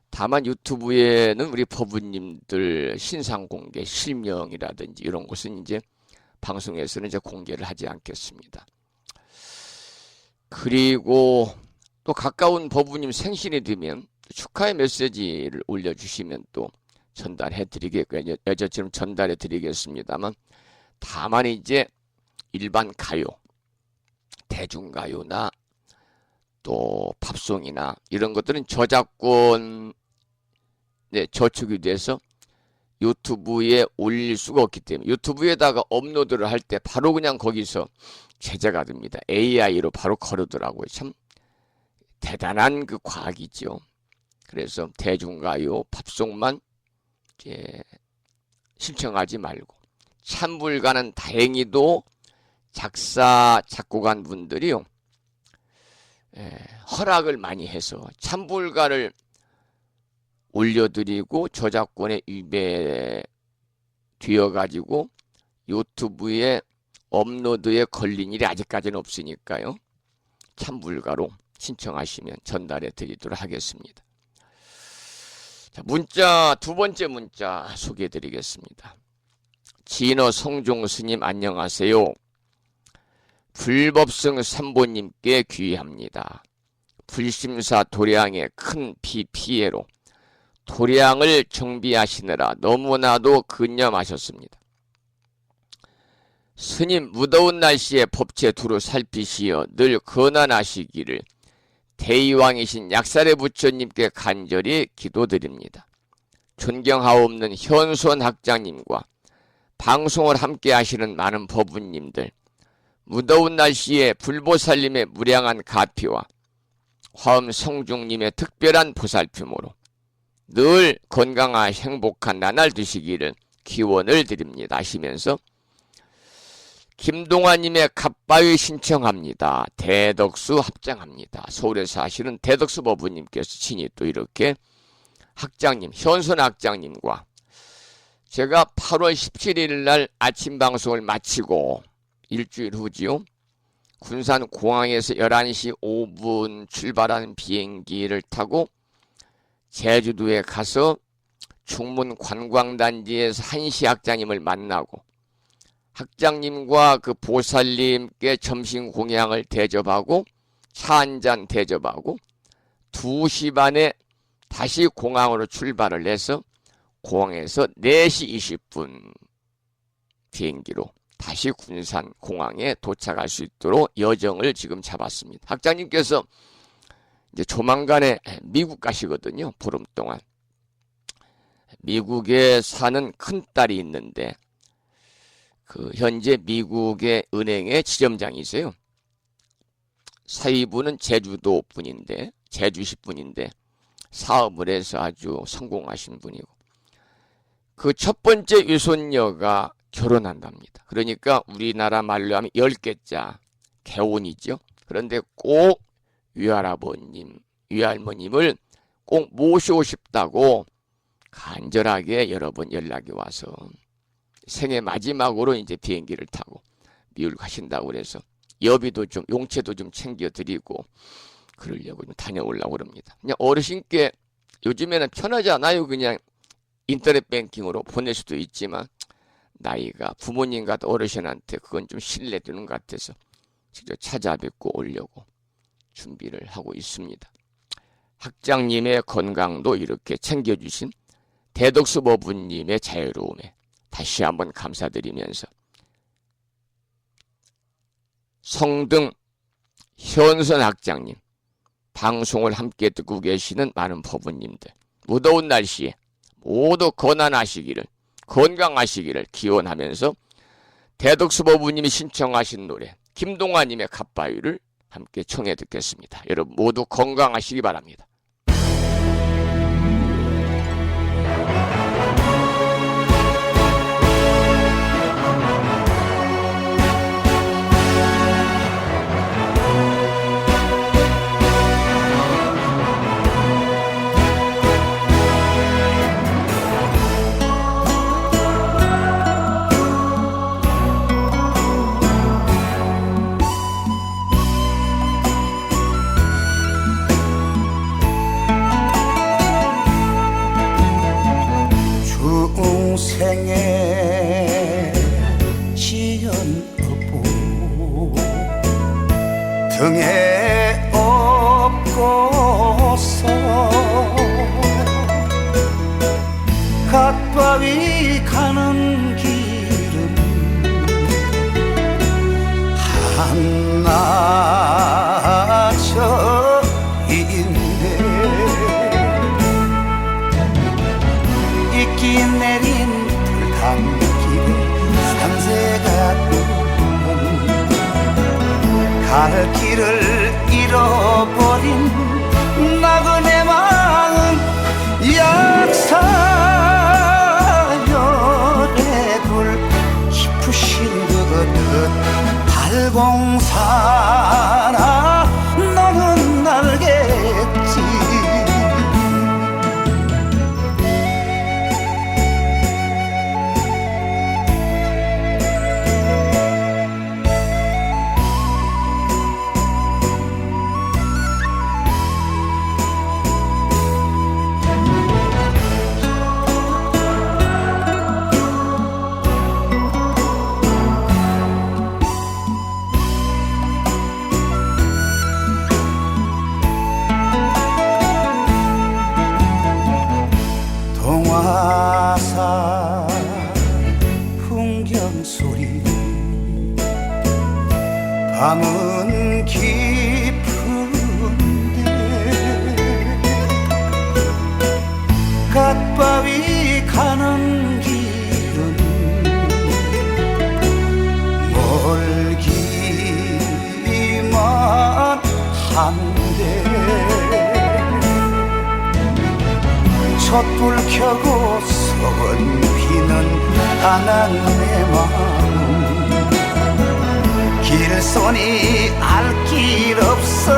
다만 유튜브에는 우리 법부님들 신상 공개, 실명이라든지 이런 것은 이제 방송에서는 이제 공개를 하지 않겠습니다. 그리고 또 가까운 법부님 생신이 되면 축하의 메시지를 올려주시면 또 예전처럼 전달해 드리겠습니다만, 다만 이제 일반 가요, 대중가요나 또 팝송이나 이런 것들은 저작권 저축이 돼서 유튜브에 올릴 수가 없기 때문에 유튜브에다가 업로드를 할 때 바로 그냥 거기서 제재가 됩니다. AI로 바로 거르더라고요. 참 대단한 그 과학이죠. 그래서 대중가요, 팝송만 이제 신청하지 말고 찬불가는 다행히도 작사 작곡한 분들이요 허락을 많이 해서 찬불가를 올려드리고 저작권에 위배되어 가지고 유튜브에 업로드에 걸린 일이 아직까지는 없으니까요. 찬불가로 신청하시면 전달해 드리도록 하겠습니다. 자, 문자 두 번째 문자 소개해 드리겠습니다. 진어 성종 스님 안녕하세요. 불법성 삼보님께 귀의합니다. 불심사 도량의 큰 피해로 도량을 정비하시느라 너무나도 근념하셨습니다. 스님 무더운 날씨에 법체 두루 살피시어 늘 건안하시기를 대의왕이신 약살의 부처님께 간절히 기도드립니다. 존경하옵는 현손 학장님과 방송을 함께 하시는 많은 법부님들, 무더운 날씨에 불보살님의 무량한 가피와 화엄 성중님의 특별한 보살핌으로 늘 건강한 행복한 나날 되시기를 기원을 드립니다 하시면서 김동환님의 갑바위 신청합니다. 대덕수 합장합니다. 서울에서 하시는 대덕수 법부님께서 친히 또 이렇게 학장님, 현손 학장님과 제가 8월 17일 날 아침 방송을 마치고 일주일 후지요. 군산 공항에서 11시 5분 출발하는 비행기를 타고 제주도에 가서 충문 관광단지에서 한시 학장님을 만나고 학장님과 그 보살님께 점심 공양을 대접하고 차 한잔 대접하고 2시 반에 다시 공항으로 출발을 해서 공항에서 4시 20분 비행기로 다시 군산 공항에 도착할 수 있도록 여정을 지금 잡았습니다. 학장님께서 이제 조만간에 미국 가시거든요. 보름 동안. 미국에 사는 큰딸이 있는데 그 현재 미국의 은행의 지점장이세요. 사위분은 제주도 분인데 제주시 분인데 사업을 해서 아주 성공하신 분이고 그 첫 번째 위손녀가 결혼한답니다. 그러니까 우리나라 말로 하면 10개자 개혼이죠. 그런데 꼭 위할아버님, 위할머님을 꼭 모시고 싶다고 간절하게 여러 번 연락이 와서 생애 마지막으로 이제 비행기를 타고 미국 가신다고 그래서 여비도 좀 용채도 좀 챙겨드리고 그러려고 좀 다녀오려고 그럽니다. 그냥 어르신께 요즘에는 편하잖아요. 그냥 인터넷 뱅킹으로 보낼 수도 있지만 나이가 부모님 같은 어르신한테 그건 좀 신뢰되는 것 같아서 직접 찾아뵙고 오려고 준비를 하고 있습니다. 학장님의 건강도 이렇게 챙겨주신 대덕수 법부님의 자유로움에 다시 한번 감사드리면서 성등 현선 학장님 방송을 함께 듣고 계시는 많은 법부님들 무더운 날씨에 모두 건안하시기를 건강하시기를 기원하면서 대덕수 법부님이 신청하신 노래 김동환님의 갑바위를 함께 청해 듣겠습니다. 여러분 모두 건강하시기 바랍니다. 중생에 지연 없고 등에 업고서 갓바위 가는 길은 한나처 있네 있기 내린 불담길에 상세가 오는 갈 길을 잃어버린 나그네 마음 약사여래 팔공산아 너는 알겠지. 동화사 풍경 소리 밤은 깊은데 갓바위 가는 길은 멀기만 한데 촛불 켜고 선 피는 안한 내 마음 길손이 알 길 없어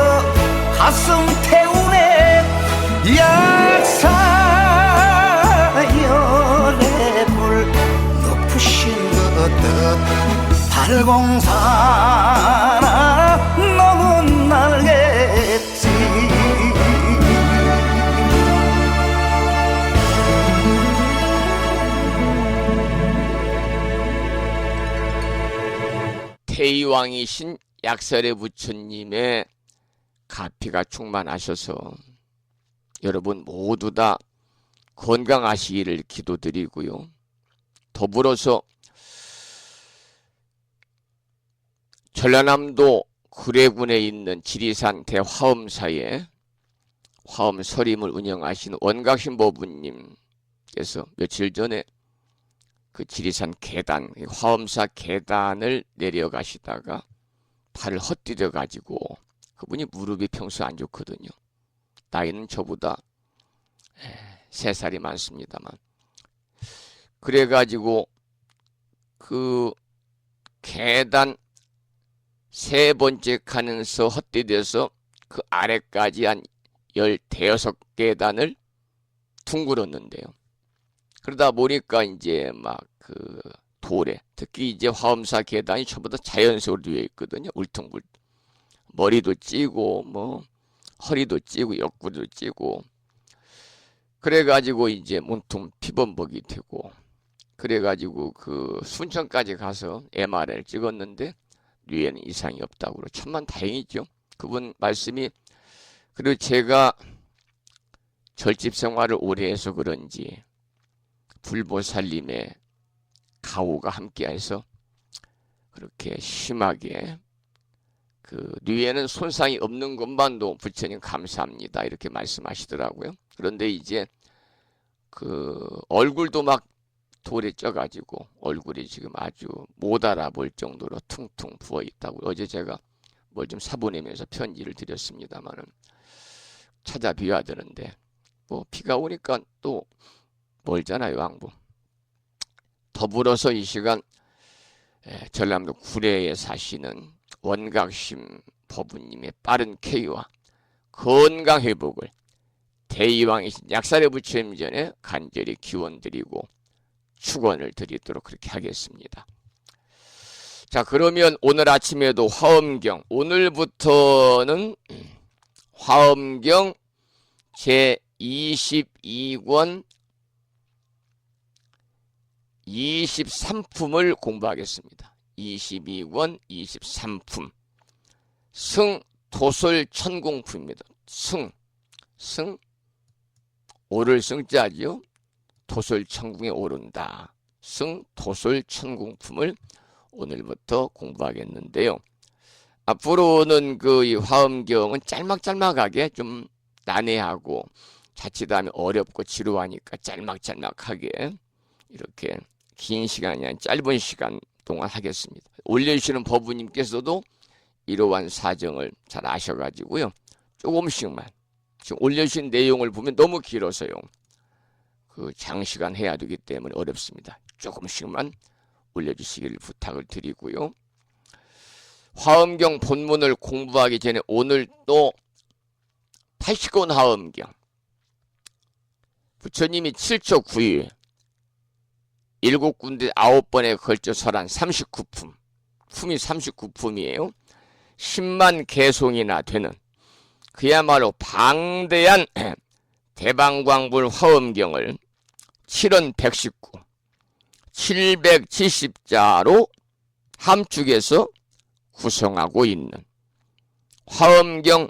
가슴 태우네 약사열의 불 높으신 듯 팔공산아 너는 알겠지. 태의왕이신 약설의 부처님의 가피가 충만하셔서 여러분 모두 다 건강하시기를 기도드리고요. 더불어서 전라남도 구례군에 있는 지리산 대화엄사에 화엄서림을 운영하시는 원각신보부님께서 며칠 전에 그 지리산 계단, 화엄사 계단을 내려가시다가 팔을 헛디뎌 가지고 그분이 무릎이 평소 안 좋거든요. 나이는 저보다 3살이 많습니다만 그래가지고 그 계단 3번째 칸에서 헛디뎌서 그 아래까지 한 15계단을 둥글었는데요. 그러다 보니까 이제 막 그 돌에 특히 이제 화엄사 계단이 전부 다 자연석으로 되어 있거든요. 울퉁불퉁 머리도 찌고 뭐 허리도 찌고 옆구리도 찌고 그래가지고 이제 몸통 피범벅이 되고 그래가지고 그 순천까지 가서 MRI를 찍었는데 뇌에는 이상이 없다고 그러고 천만다행이죠. 그분 말씀이 그리고 제가 절집 생활을 오래 해서 그런지 불보살님의 가호가 함께해서 그렇게 심하게 그 뇌에는 손상이 없는 것만도 부처님 감사합니다 이렇게 말씀하시더라고요. 그런데 이제 그 얼굴도 막 돌에 쪄가지고 얼굴이 지금 아주 못 알아볼 정도로 퉁퉁 부어 있다고 어제 제가 뭘 좀 사보내면서 편지를 드렸습니다만은 찾아뵈야 되는데 뭐 비가 오니까 또 멀잖아요, 왕부. 더불어서 이 시간 전남도 구례에 사시는 원각심 법부님의 빠른 쾌유와 건강 회복을 대의왕이신 약살의 부처님 전에 간절히 기원드리고 축원을 드리도록 그렇게 하겠습니다. 자, 그러면 오늘 아침에도 화엄경, 오늘부터는 화엄경 제22권 23품을 공부하겠습니다. 22권 23품 승 도솔천공품입니다. 승 오를 승자지요. 도솔천궁에 오른다. 승 도솔천공품을 오늘부터 공부하겠는데요. 앞으로는 그 이 화엄경은 짤막짤막하게 좀 난해하고 자칫하면 어렵고 지루하니까 짤막짤막하게 이렇게 긴 시간이 아닌 짧은 시간 동안 하겠습니다. 올려주시는 법부님께서도 이러한 사정을 잘 아셔가지고요. 조금씩만 지금 올려주신 내용을 보면 너무 길어서요. 그 장시간 해야 되기 때문에 어렵습니다. 조금씩만 올려주시기를 부탁을 드리고요. 화엄경 본문을 공부하기 전에 오늘 또 80권 화엄경, 부처님이 7초 9일 7군데 9번에 걸쳐 설한 39품, 품이 39품이에요. 10만 개송이나 되는 그야말로 방대한 대방광불 화엄경을 7원 119, 770자로 함축해서 구성하고 있는 화엄경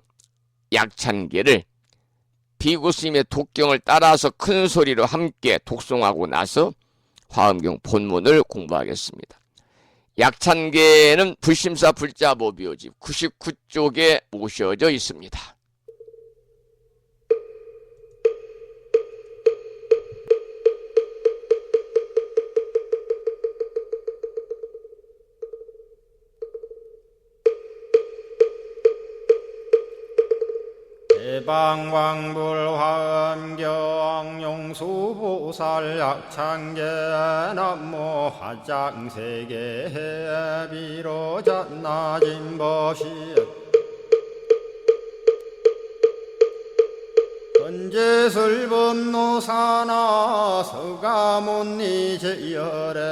약찬계를 비구스님의 독경을 따라서 큰 소리로 함께 독송하고 나서 화엄경 본문을 공부하겠습니다. 약찬계는 불심사 불자보비오집 99쪽에 모셔져 있습니다. 대방광불 화엄경 용수보살 약찬계 남모 화장세계 비로잣나진법시 헌재설법노사나 서가몬니 제열의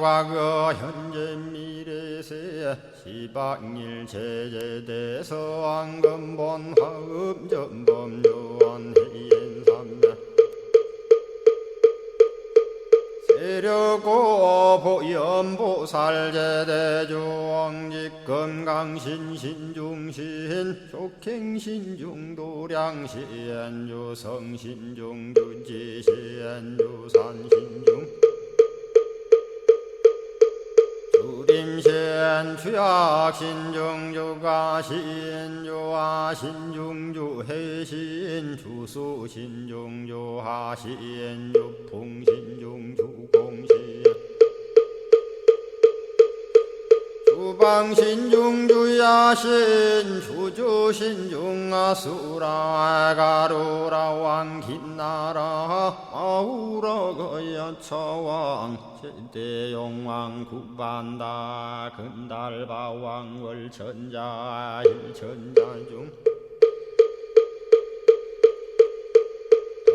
과거 현재 미래세 시방일 제제대서 왕금본 화음전범 요한해인삼매 세력고 보연보살 제대주왕직 건강신신중신 족행신중도량신 유성신중주지신 유산신중 주림신 주약신중 주가신 주하신중 주해신 주수신중 주하신 주풍신중 주공신 주방신중 주야신 주주신중 아수라 가루라 왕긴나라 아우라 거야차왕 제대용왕 구반다 근달바왕 월천자 일천자중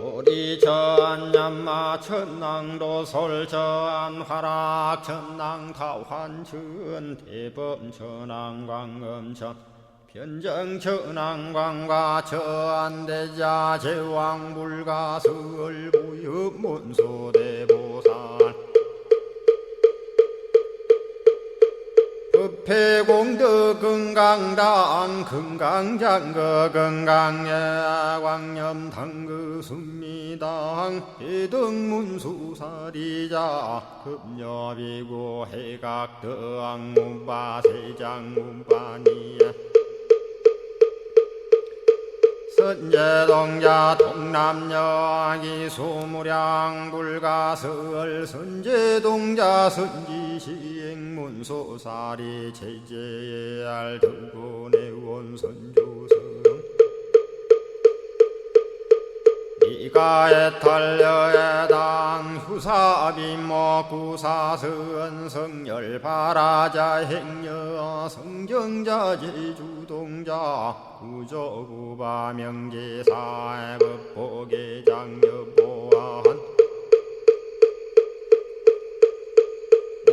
도리천냠마 천낭도 솔천 화락 천낭 타환천 대범 천왕 광음천 변정 천왕 광과 천대자 제왕 불가설 부엽 문소대보살 법회공덕 건강당 건강장거 건강예 광염당그 순미당 해등문수사리자 급여비고 해각덕 문바세장 문바니야 선제동자 동남여기 소무량 불가설 선제동자 선지시행문소사리 제제알 등군의원 선주성 이가에 탈려에당 후사비모 구사선 성열 바라자 행여 성정자 제주동자 구조구바 명제사의 법보계장 여보한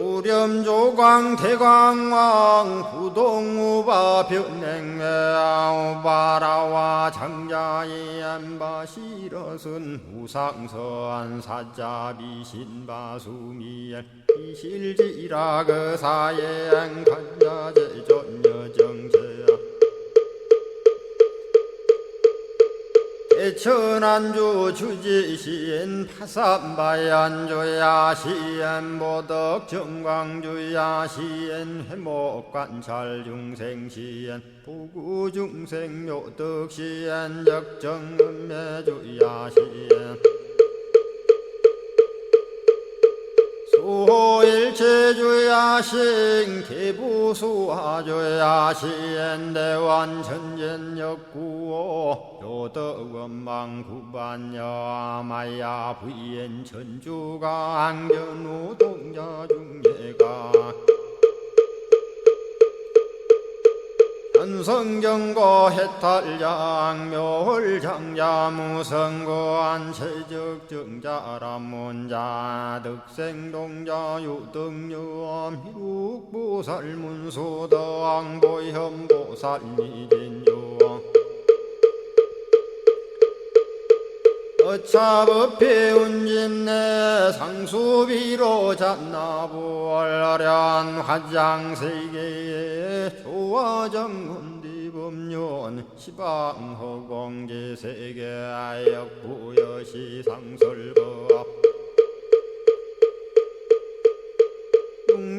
우렴조광 대광왕 부동우바 변행매아 우바라와 장자이 안바시러슨 우상서안 사자비 신바수미엘 이실지라 그 사예행 간자제 전여정제야 대천안주 주지시인 파산바얀주야 시엔 보덕 정광주야 시엔 해목관찰 중생시엔 부구중생 묘덕시엔 적정음매주야 시엔 수호일체주야신 개부수화주야신 대완천전역구호 요덕원망구반여마야 부인 천주가 안견우동자 중예가 무성경고 해탈장 묘홀장자 무성고한 최적정자람문자 득생동자 유등유엄 희룩보살문소덕보현보살미진유엄 어차법해 운집내 상수비로 잔나부얼라련 화장세계에 조화정문디법륜 시방허공제세계 아역부여시상설법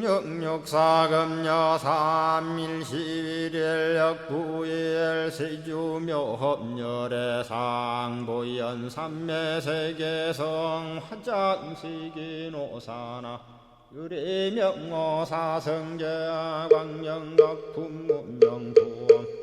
육력사금여 삼일시일역부일 세주묘협열의 상보연 삼매세계성 화장세계노사나 유래명어사성제 광명각품문명부원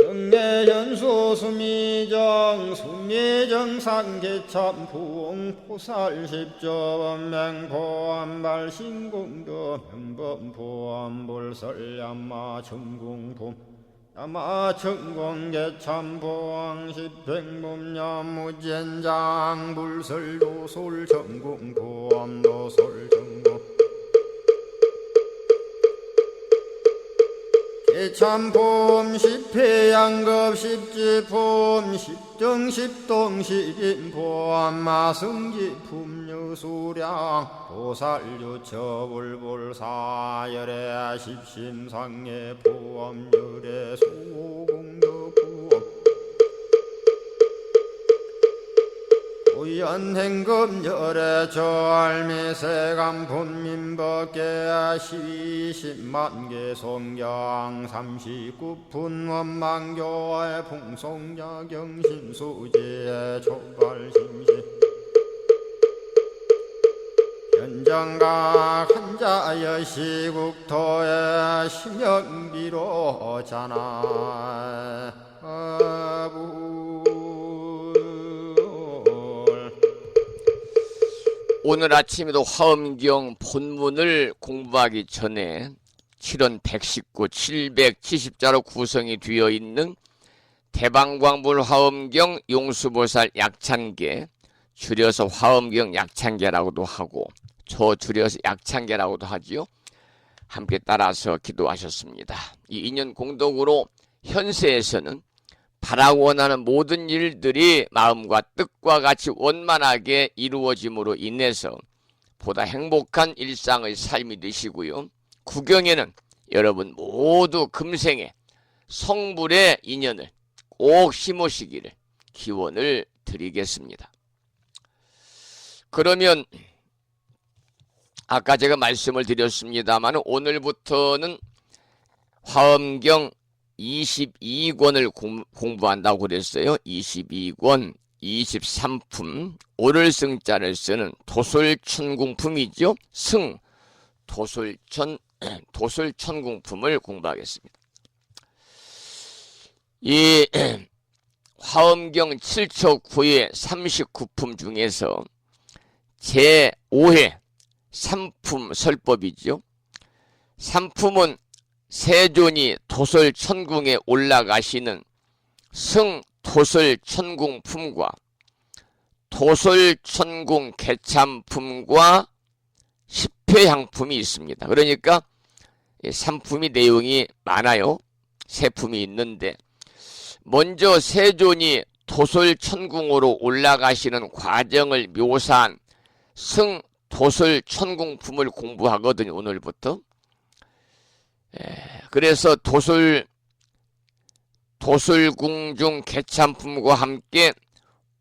정례연수 수미정 수미정 상계참풍 포살십조원맹포암발 신공도 명범포암 볼설야마 천궁품 야마천공계참포항 십행범야무젠장 불설도솔천궁포암 노솔천궁 개참폼 십회양급 십지폼 십정십동 십인폼 마승기품 유수량 보살유처불불사열애 십심상해 포함열애 수공덕부엄 오연행급열애 저알미세감분민법계 시십만개 송경 39분 원망교의 풍송야경신수지의 초발심시 현정각 한자여 시국토의 심영비로 자나 오늘 아침에도 화엄경 본문을 공부하기 전에 7원 119, 770자로 구성이 되어 있는 대방광불 화엄경 용수보살 약찬계, 줄여서 화엄경 약찬계라고도 하고 저 줄여서 약찬계라고도 하지요. 함께 따라서 기도하셨습니다. 이 인연 공덕으로 현세에서는 바라고 원하는 모든 일들이 마음과 뜻과 같이 원만하게 이루어짐으로 인해서 보다 행복한 일상의 삶이 되시고요. 구경에는 여러분 모두 금생에 성불의 인연을 꼭 심으시기를 기원을 드리겠습니다. 그러면 아까 제가 말씀을 드렸습니다만 오늘부터는 화엄경 22권을 공부한다고 그랬어요. 22권 23품 오를 승자를 쓰는 도솔천궁품이죠. 승 도솔천궁품을 공부하겠습니다. 이 화엄경 7초 9회 39품 중에서 제5회 3품 설법이죠. 3품은 세존이 도솔천궁에 올라가시는 승도솔천궁품과 도솔천궁 개참품과 10회향품이 있습니다. 그러니까 3품이 내용이 많아요. 3품이 있는데 먼저 세존이 도솔천궁으로 올라가시는 과정을 묘사한 승도솔천궁품을 공부하거든요. 오늘부터. 그래서 도솔궁중 개참품과 함께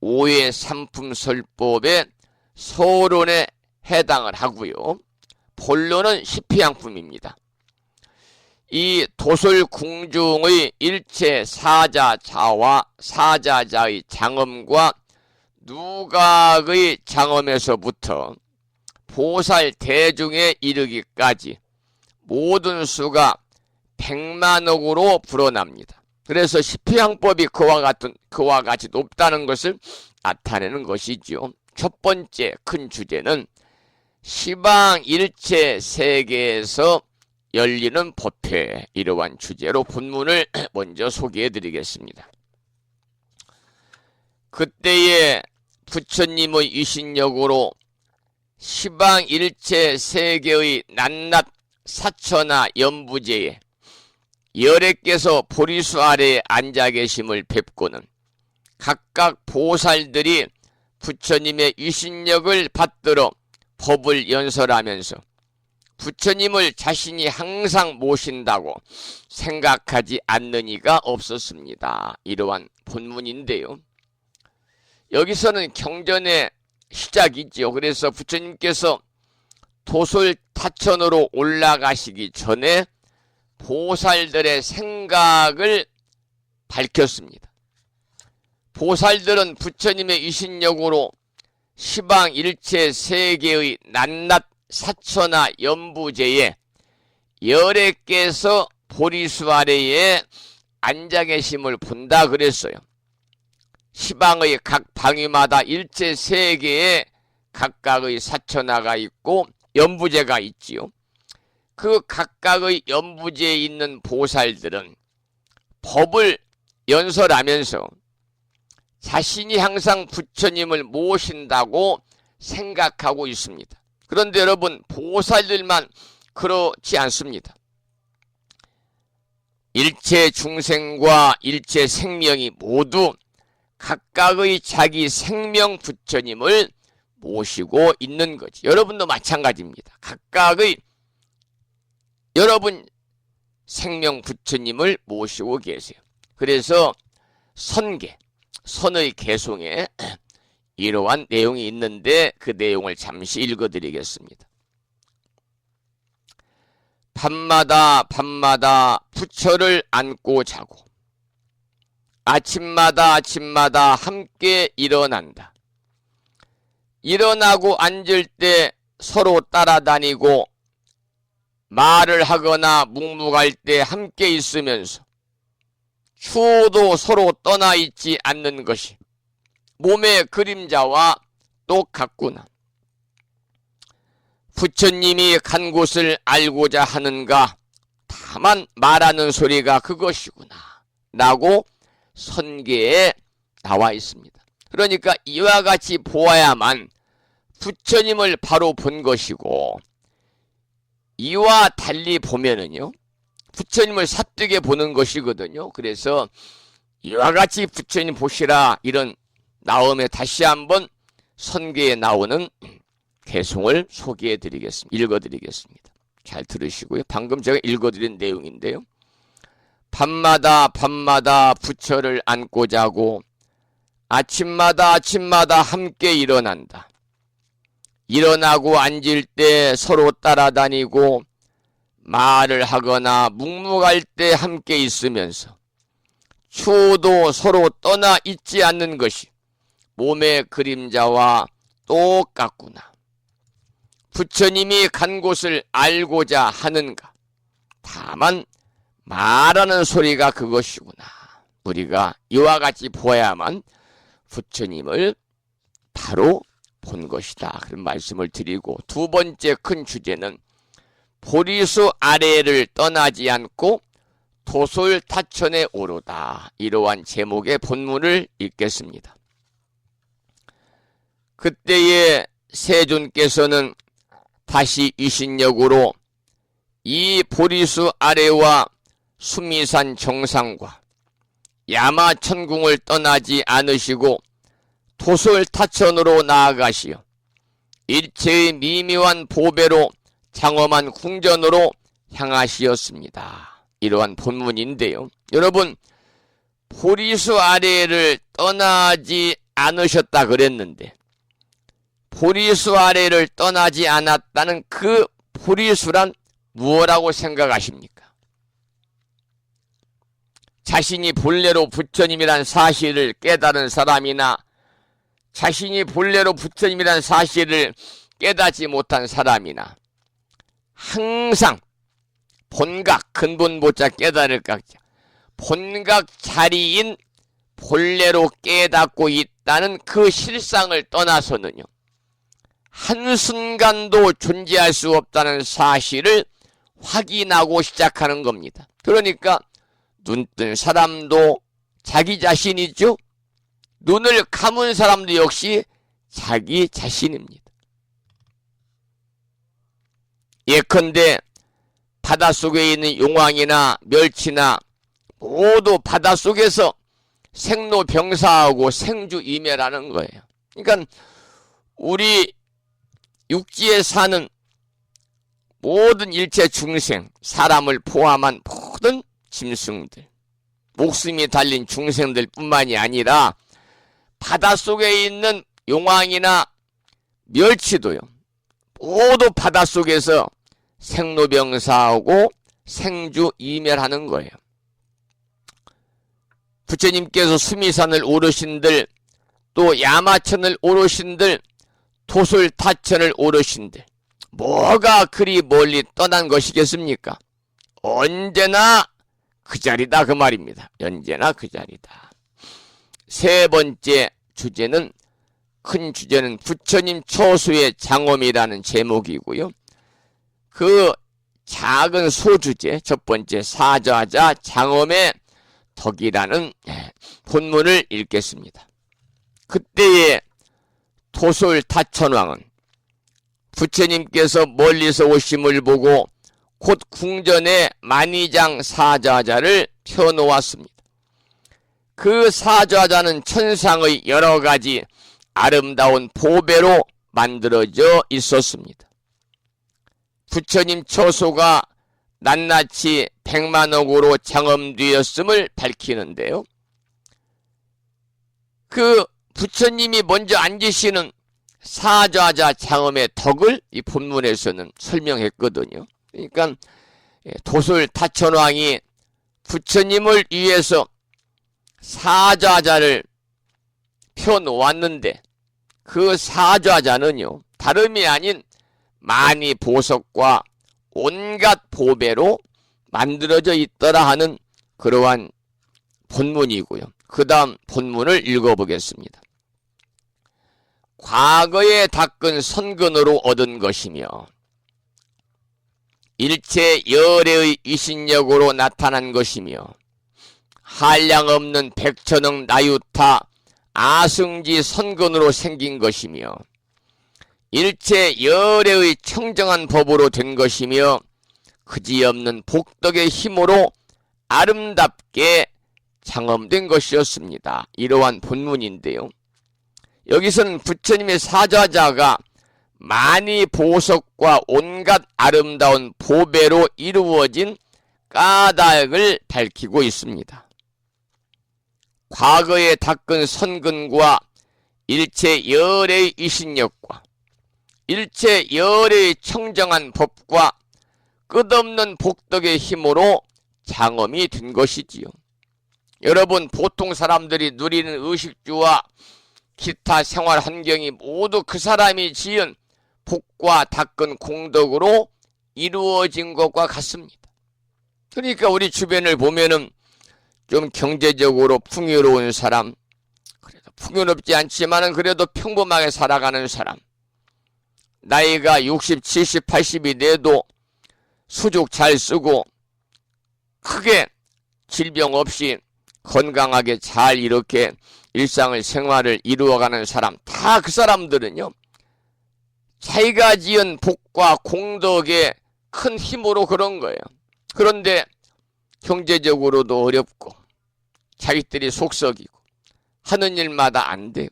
5회 3품 설법의 서론에 해당을 하고요. 본론은 10회향품입니다. 이 도솔궁중의 일체 사자자와 사자자의 장엄과 누각의 장엄에서부터 보살 대중에 이르기까지 모든 수가 100만억으로 불어납니다. 그래서 십회향법이 그와 같이 높다는 것을 나타내는 것이죠. 첫 번째 큰 주제는 시방 일체 세계에서 열리는 법회, 이러한 주제로 본문을 먼저 소개해 드리겠습니다. 그때에 부처님의 유신력으로 시방일체 세계의 낱낱 사처나 연부제에 열애께서 보리수 아래에 앉아 계심을 뵙고는 각각 보살들이 부처님의 유신력을 받들어 법을 연설하면서 부처님을 자신이 항상 모신다고 생각하지 않는 이가 없었습니다. 이러한 본문인데요. 여기서는 경전의 시작이죠. 그래서 부처님께서 도솔타천으로 올라가시기 전에 보살들의 생각을 밝혔습니다. 보살들은 부처님의 유신력으로 시방일체 세계의 낱낱 사처나 연부제에 열애께서 보리수 아래에 앉아 계심을 본다 그랬어요. 시방의 각 방위마다 일체 세계에 각각의 사처나가 있고 연부제가 있지요. 그 각각의 연부제에 있는 보살들은 법을 연설하면서 자신이 항상 부처님을 모신다고 생각하고 있습니다. 그런데 여러분, 보살들만 그렇지 않습니다. 일체 중생과 일체 생명이 모두 각각의 자기 생명 부처님을 모시고 있는 거지. 여러분도 마찬가지입니다. 각각의 여러분 생명 부처님을 모시고 계세요. 그래서 선계, 선의 개송에 이러한 내용이 있는데 그 내용을 잠시 읽어드리겠습니다. 밤마다 부처를 안고 자고 아침마다 함께 일어난다. 일어나고 앉을 때 서로 따라다니고 말을 하거나 묵묵할 때 함께 있으면서 추워도 서로 떠나 있지 않는 것이 몸의 그림자와 똑같구나. 부처님이 간 곳을 알고자 하는가? 다만 말하는 소리가 그것이구나 라고 선계에 나와 있습니다. 그러니까 이와 같이 보아야만 부처님을 바로 본 것이고, 이와 달리 보면은요 부처님을 삿되게 보는 것이거든요. 그래서 이와 같이 부처님 보시라, 이런 나음에 다시 한번 선계에 나오는 개송을 소개해 드리겠습니다. 읽어 드리겠습니다. 잘 들으시고요. 방금 제가 읽어 드린 내용인데요. 밤마다 부처를 안고 자고 아침마다 함께 일어난다. 일어나고 앉을 때 서로 따라다니고 말을 하거나 묵묵할 때 함께 있으면서 추워도 서로 떠나 있지 않는 것이 몸의 그림자와 똑같구나. 부처님이 간 곳을 알고자 하는가? 다만 말하는 소리가 그것이구나. 우리가 이와 같이 보아야만 부처님을 바로 본 것이다, 그런 말씀을 드리고, 두 번째 큰 주제는 보리수 아래를 떠나지 않고 도솔타천에 오르다, 이러한 제목의 본문을 읽겠습니다. 그때에 세존께서는 다시 유신력으로 이 보리수 아래와 수미산 정상과 야마천궁을 떠나지 않으시고 도솔타천으로 나아가시어 일체의 미묘한 보배로 장엄한 궁전으로 향하시었습니다. 이러한 본문인데요. 여러분, 보리수 아래를 떠나지 않으셨다 그랬는데, 보리수 아래를 떠나지 않았다는 그 보리수란 무엇이라고 생각하십니까? 자신이 본래로 부처님이란 사실을 깨달은 사람이나 자신이 본래로 부처님이란 사실을 깨닫지 못한 사람이나 항상 본각, 근본보자 깨달을 각자, 본각 자리인 본래로 깨닫고 있다는 그 실상을 떠나서는요, 한순간도 존재할 수 없다는 사실을 확인하고 시작하는 겁니다. 그러니까 눈 뜬 사람도 자기 자신이죠. 눈을 감은 사람도 역시 자기 자신입니다. 예컨대 바닷속에 있는 용왕이나 멸치나 모두 바닷속에서 생로병사하고 생주이멸하는 거예요. 그러니까 우리 육지에 사는 모든 일체 중생, 사람을 포함한 모든 짐승들, 목숨이 달린 중생들 뿐만이 아니라 바닷속에 있는 용왕이나 멸치도요, 모두 바닷속에서 생로병사하고 생주이멸하는 거예요. 부처님께서 수미산을 오르신들, 또 야마천을 오르신들, 토솔타천을 오르신들, 뭐가 그리 멀리 떠난 것이겠습니까? 언제나 그 자리다 그 말입니다. 언제나 그 자리다. 세 번째 주제는, 큰 주제는 부처님 처소의 장엄이라는 제목이고요. 그 작은 소주제, 첫 번째 사좌자 장엄의 덕이라는 본문을 읽겠습니다. 그때의 토솔타천왕은 부처님께서 멀리서 오심을 보고 곧 궁전에 만의장 사좌자를 펴놓았습니다. 그 사좌자는 천상의 여러 가지 아름다운 보배로 만들어져 있었습니다. 부처님 처소가 낱낱이 100만억으로 장엄되었음을 밝히는데요. 그 부처님이 먼저 앉으시는 사좌자 장엄의 덕을 이 본문에서는 설명했거든요. 그러니까 도솔타천왕이 부처님을 위해서 사좌자를 펴놓았는데, 그 사좌자는요, 다름이 아닌 많이 보석과 온갖 보배로 만들어져 있더라 하는 그러한 본문이고요. 그 다음 본문을 읽어보겠습니다. 과거에 닦은 선근으로 얻은 것이며 일체 열애의 이신력으로 나타난 것이며 한량없는 백천억 나유타 아승지 선근으로 생긴 것이며 일체 열애의 청정한 법으로 된 것이며 그지없는 복덕의 힘으로 아름답게 장엄된 것이었습니다. 이러한 본문인데요. 여기서는 부처님의 사좌자가 많이 보석과 온갖 아름다운 보배로 이루어진 까닭을 밝히고 있습니다. 과거에 닦은 선근과 일체 열애의 이신력과 일체 열애의 청정한 법과 끝없는 복덕의 힘으로 장엄이 된 것이지요. 여러분, 보통 사람들이 누리는 의식주와 기타 생활 환경이 모두 그 사람이 지은 복과 닦은 공덕으로 이루어진 것과 같습니다. 그러니까 우리 주변을 보면은 좀 경제적으로 풍요로운 사람, 그래도 풍요롭지 않지만은 그래도 평범하게 살아가는 사람, 나이가 60, 70, 80이 돼도 수족 잘 쓰고 크게 질병 없이 건강하게 잘 이렇게 일상을 생활을 이루어가는 사람, 다 그 사람들은요, 자기가 지은 복과 공덕의 큰 힘으로 그런 거예요. 그런데 경제적으로도 어렵고 자기들이 속썩이고 하는 일마다 안 되고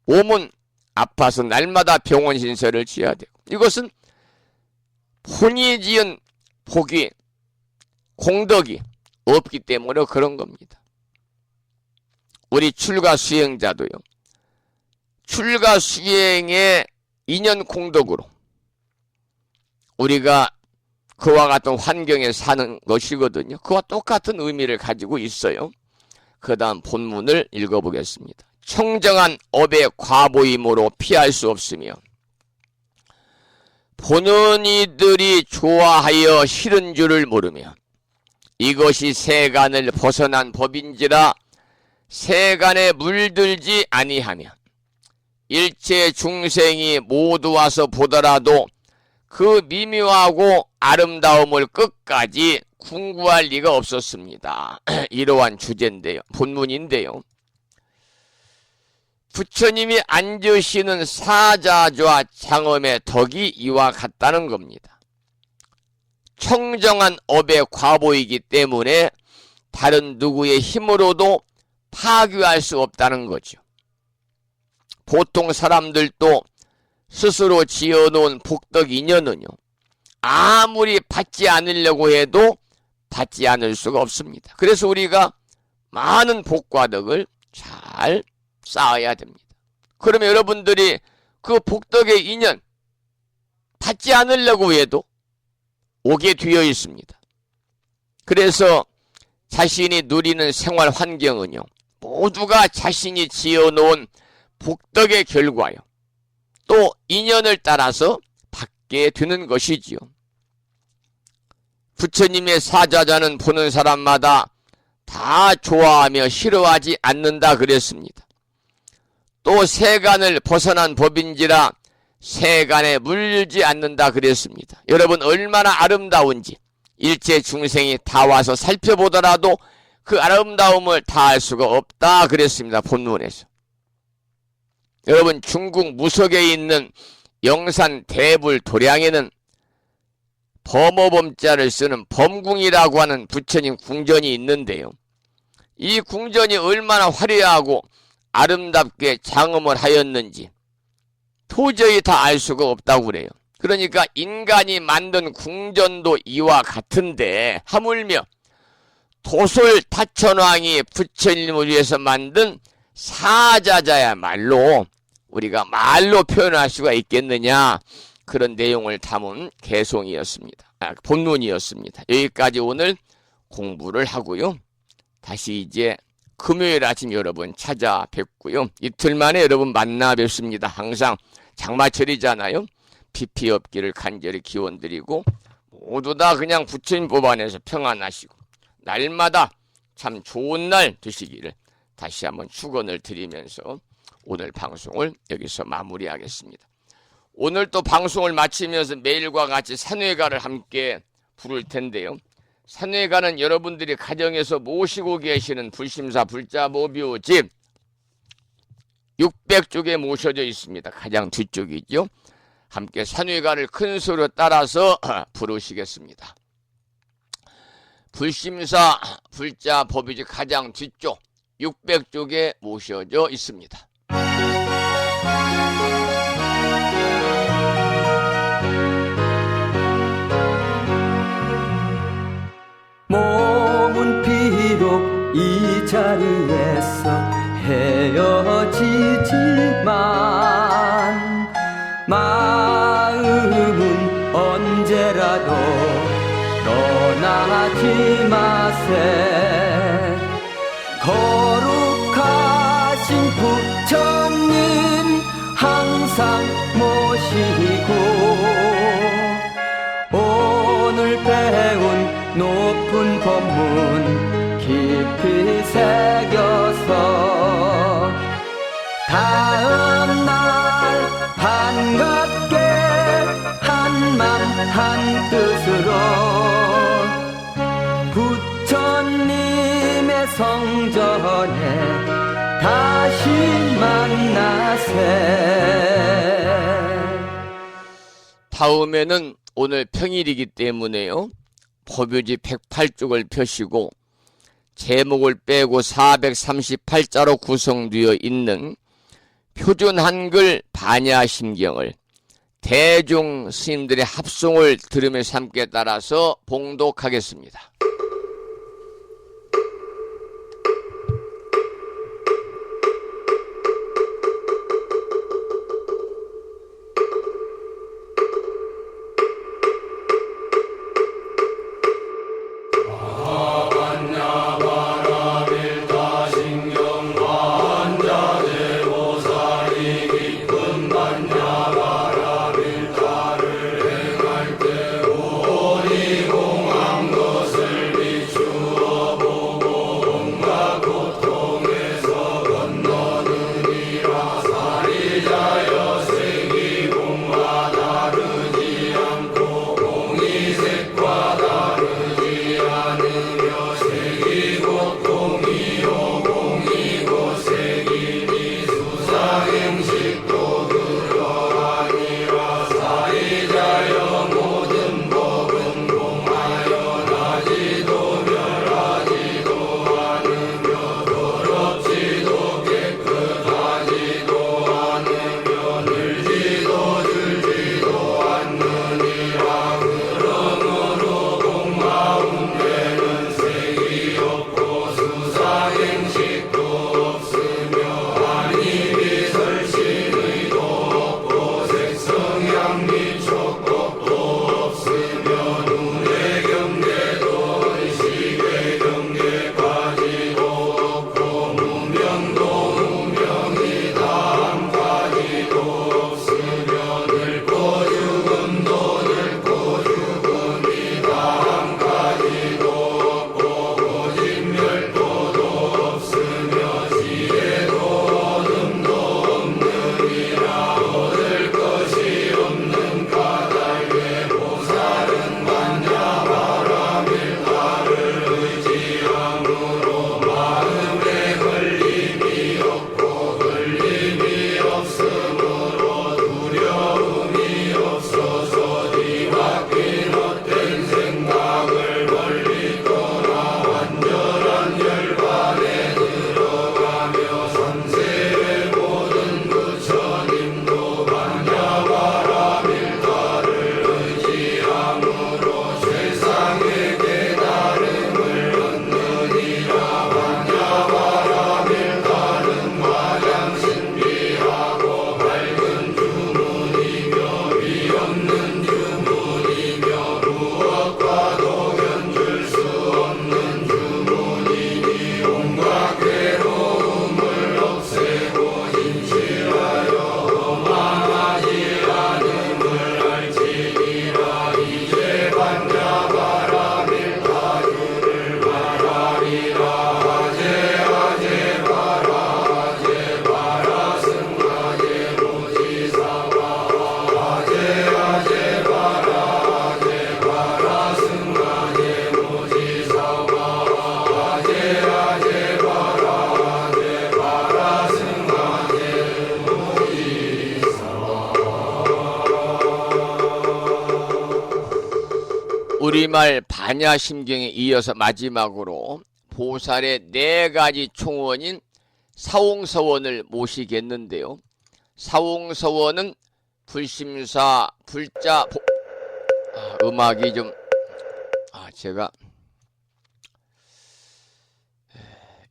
몸은 아파서 날마다 병원 신세를 져야 되고, 이것은 본인이 지은 복이, 공덕이 없기 때문에 그런 겁니다. 우리 출가 수행자도요, 출가 수행의 인연 공덕으로 우리가 그와 같은 환경에 사는 것이거든요. 그와 똑같은 의미를 가지고 있어요. 그 다음 본문을 읽어보겠습니다. 청정한 업의 과보임으로 피할 수 없으며 보는 이들이 좋아하여 싫은 줄을 모르며 이것이 세간을 벗어난 법인지라 세간에 물들지 아니하며 일체 중생이 모두 와서 보더라도 그 미묘하고 아름다움을 끝까지 궁구할 리가 없었습니다. 이러한 주제인데요. 본문인데요. 부처님이 앉으시는 사자좌 장엄의 덕이 이와 같다는 겁니다. 청정한 업의 과보이기 때문에 다른 누구의 힘으로도 파괴할 수 없다는 거죠. 보통 사람들도 스스로 지어놓은 복덕 인연은요, 아무리 받지 않으려고 해도 받지 않을 수가 없습니다. 그래서 우리가 많은 복과 덕을 잘 쌓아야 됩니다. 그러면 여러분들이 그 복덕의 인연 받지 않으려고 해도 오게 되어 있습니다. 그래서 자신이 누리는 생활 환경은요, 모두가 자신이 지어놓은 복덕의 결과요, 또 인연을 따라서 받게 되는 것이지요. 부처님의 사자자는 보는 사람마다 다 좋아하며 싫어하지 않는다 그랬습니다. 또 세간을 벗어난 법인지라 세간에 물지 않는다 그랬습니다. 여러분, 얼마나 아름다운지 일체 중생이 다 와서 살펴보더라도 그 아름다움을 다 알 수가 없다 그랬습니다. 본문에서. 여러분, 중국 무속에 있는 영산 대불 도량에는 범어범자를 쓰는 범궁이라고 하는 부처님 궁전이 있는데요. 이 궁전이 얼마나 화려하고 아름답게 장엄을 하였는지 도저히 다 알 수가 없다고 그래요. 그러니까 인간이 만든 궁전도 이와 같은데 하물며 도솔 타천왕이 부처님을 위해서 만든 사자자야말로 우리가 말로 표현할 수가 있겠느냐, 그런 내용을 담은 개송이었습니다. 본문이었습니다. 여기까지 오늘 공부를 하고요. 다시 이제 금요일 아침 여러분 찾아뵙고요. 이틀 만에 여러분 만나 뵙습니다. 항상 장마철이잖아요. 피피 없기를 간절히 기원드리고 모두 다 그냥 부처님 법 안에서 평안하시고 날마다 참 좋은 날 되시기를 다시 한번 축원을 드리면서 오늘 방송을 여기서 마무리하겠습니다. 오늘 또 방송을 마치면서 매일과 같이 산회가를 함께 부를 텐데요. 산회가는 여러분들이 가정에서 모시고 계시는 불심사 불자보묘집 600쪽에 모셔져 있습니다. 가장 뒤쪽이죠. 함께 산회가를 큰 소리로 따라서 부르시겠습니다. 불심사 불자보묘집 가장 뒤쪽 600쪽에 모셔져 있습니다. 몸은 비록 이 자리에서 헤어지지만 마음은 언제라도 떠나지 마세. 거룩하신 부처님 항상 모시고 오늘 배운 높은 법문 깊이 새겨서 다음날 반갑게 한맘 한뜻으로 부처님의 성전에 다시 만나세. 다음에는 오늘 평일이기 때문에요. 법요지 108쪽을 펴시고 제목을 빼고 438자로 구성되어 있는 표준 한글 반야심경을 대중 스님들의 합송을 들으면서 함께 따라서 봉독하겠습니다. 것을 우리말 반야심경에 이어서 마지막으로 보살의 4가지 총원인 사홍서원을 모시겠는데요. 사홍서원은 불심사, 불자, 음악이 좀 제가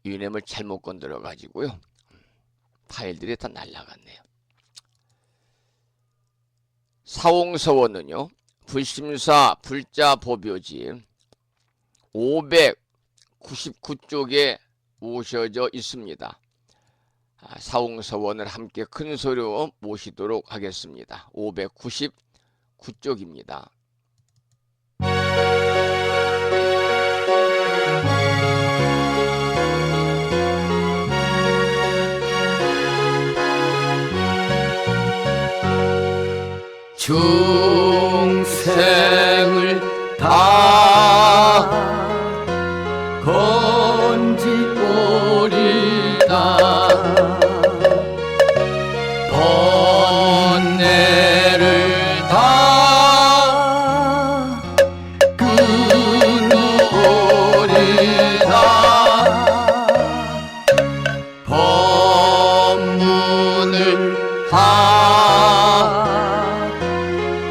유nem을 잘못 건드려 가지고요. 파일들이 다 날라갔네요. 사홍서원은요, 불심사, 불자, 보묘지 599쪽에 모셔져 있습니다. 사홍서원을 함께 큰 소리로 모시도록 하겠습니다. 599쪽입니다. 중생을 다 건지오리다 번뇌를 다 끊으오리다 법문을 다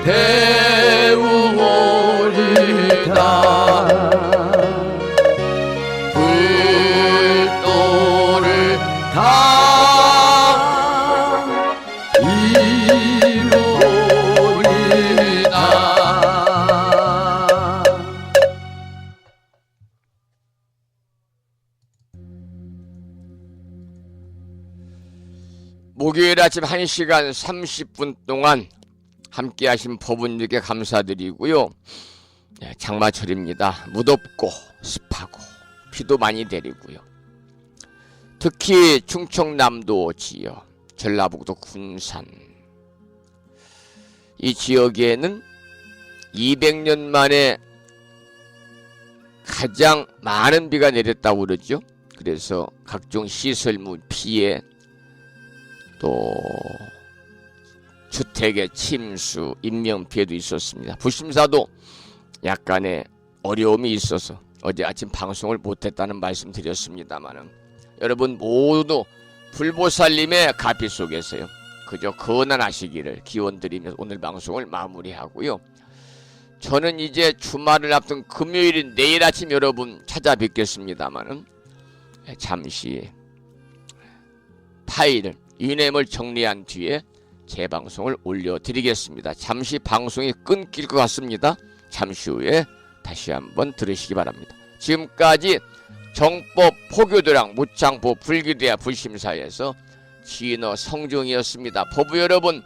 배우오리다 불도를 다 이루리다. 목요일 아침 1시간 30분 동안 함께 하신 법운님께 감사드리고요. 장마철입니다. 무덥고 습하고 비도 많이 내리고요. 특히 충청남도 지역, 전라북도 군산 이 지역에는 200년 만에 가장 많은 비가 내렸다고 그러죠. 그래서 각종 시설물 피해 또 주택의 침수, 인명피해도 있었습니다. 불심사도 약간의 어려움이 있어서 어제 아침 방송을 못했다는 말씀 드렸습니다만 여러분 모두 불보살님의 가피 속에서요. 그저 건안하시기를 기원드리면서 오늘 방송을 마무리하고요. 저는 이제 주말을 앞둔 금요일인 내일 아침 여러분 찾아뵙겠습니다만 잠시 파일을 유nem을 정리한 뒤에 재방송을 올려드리겠습니다. 잠시 방송이 끊길 것 같습니다. 잠시 후에 다시 한번 들으시기 바랍니다. 지금까지 정법 포교도량 무창포 불기대야 불심사에서 진어 성종이었습니다. 법부 여러분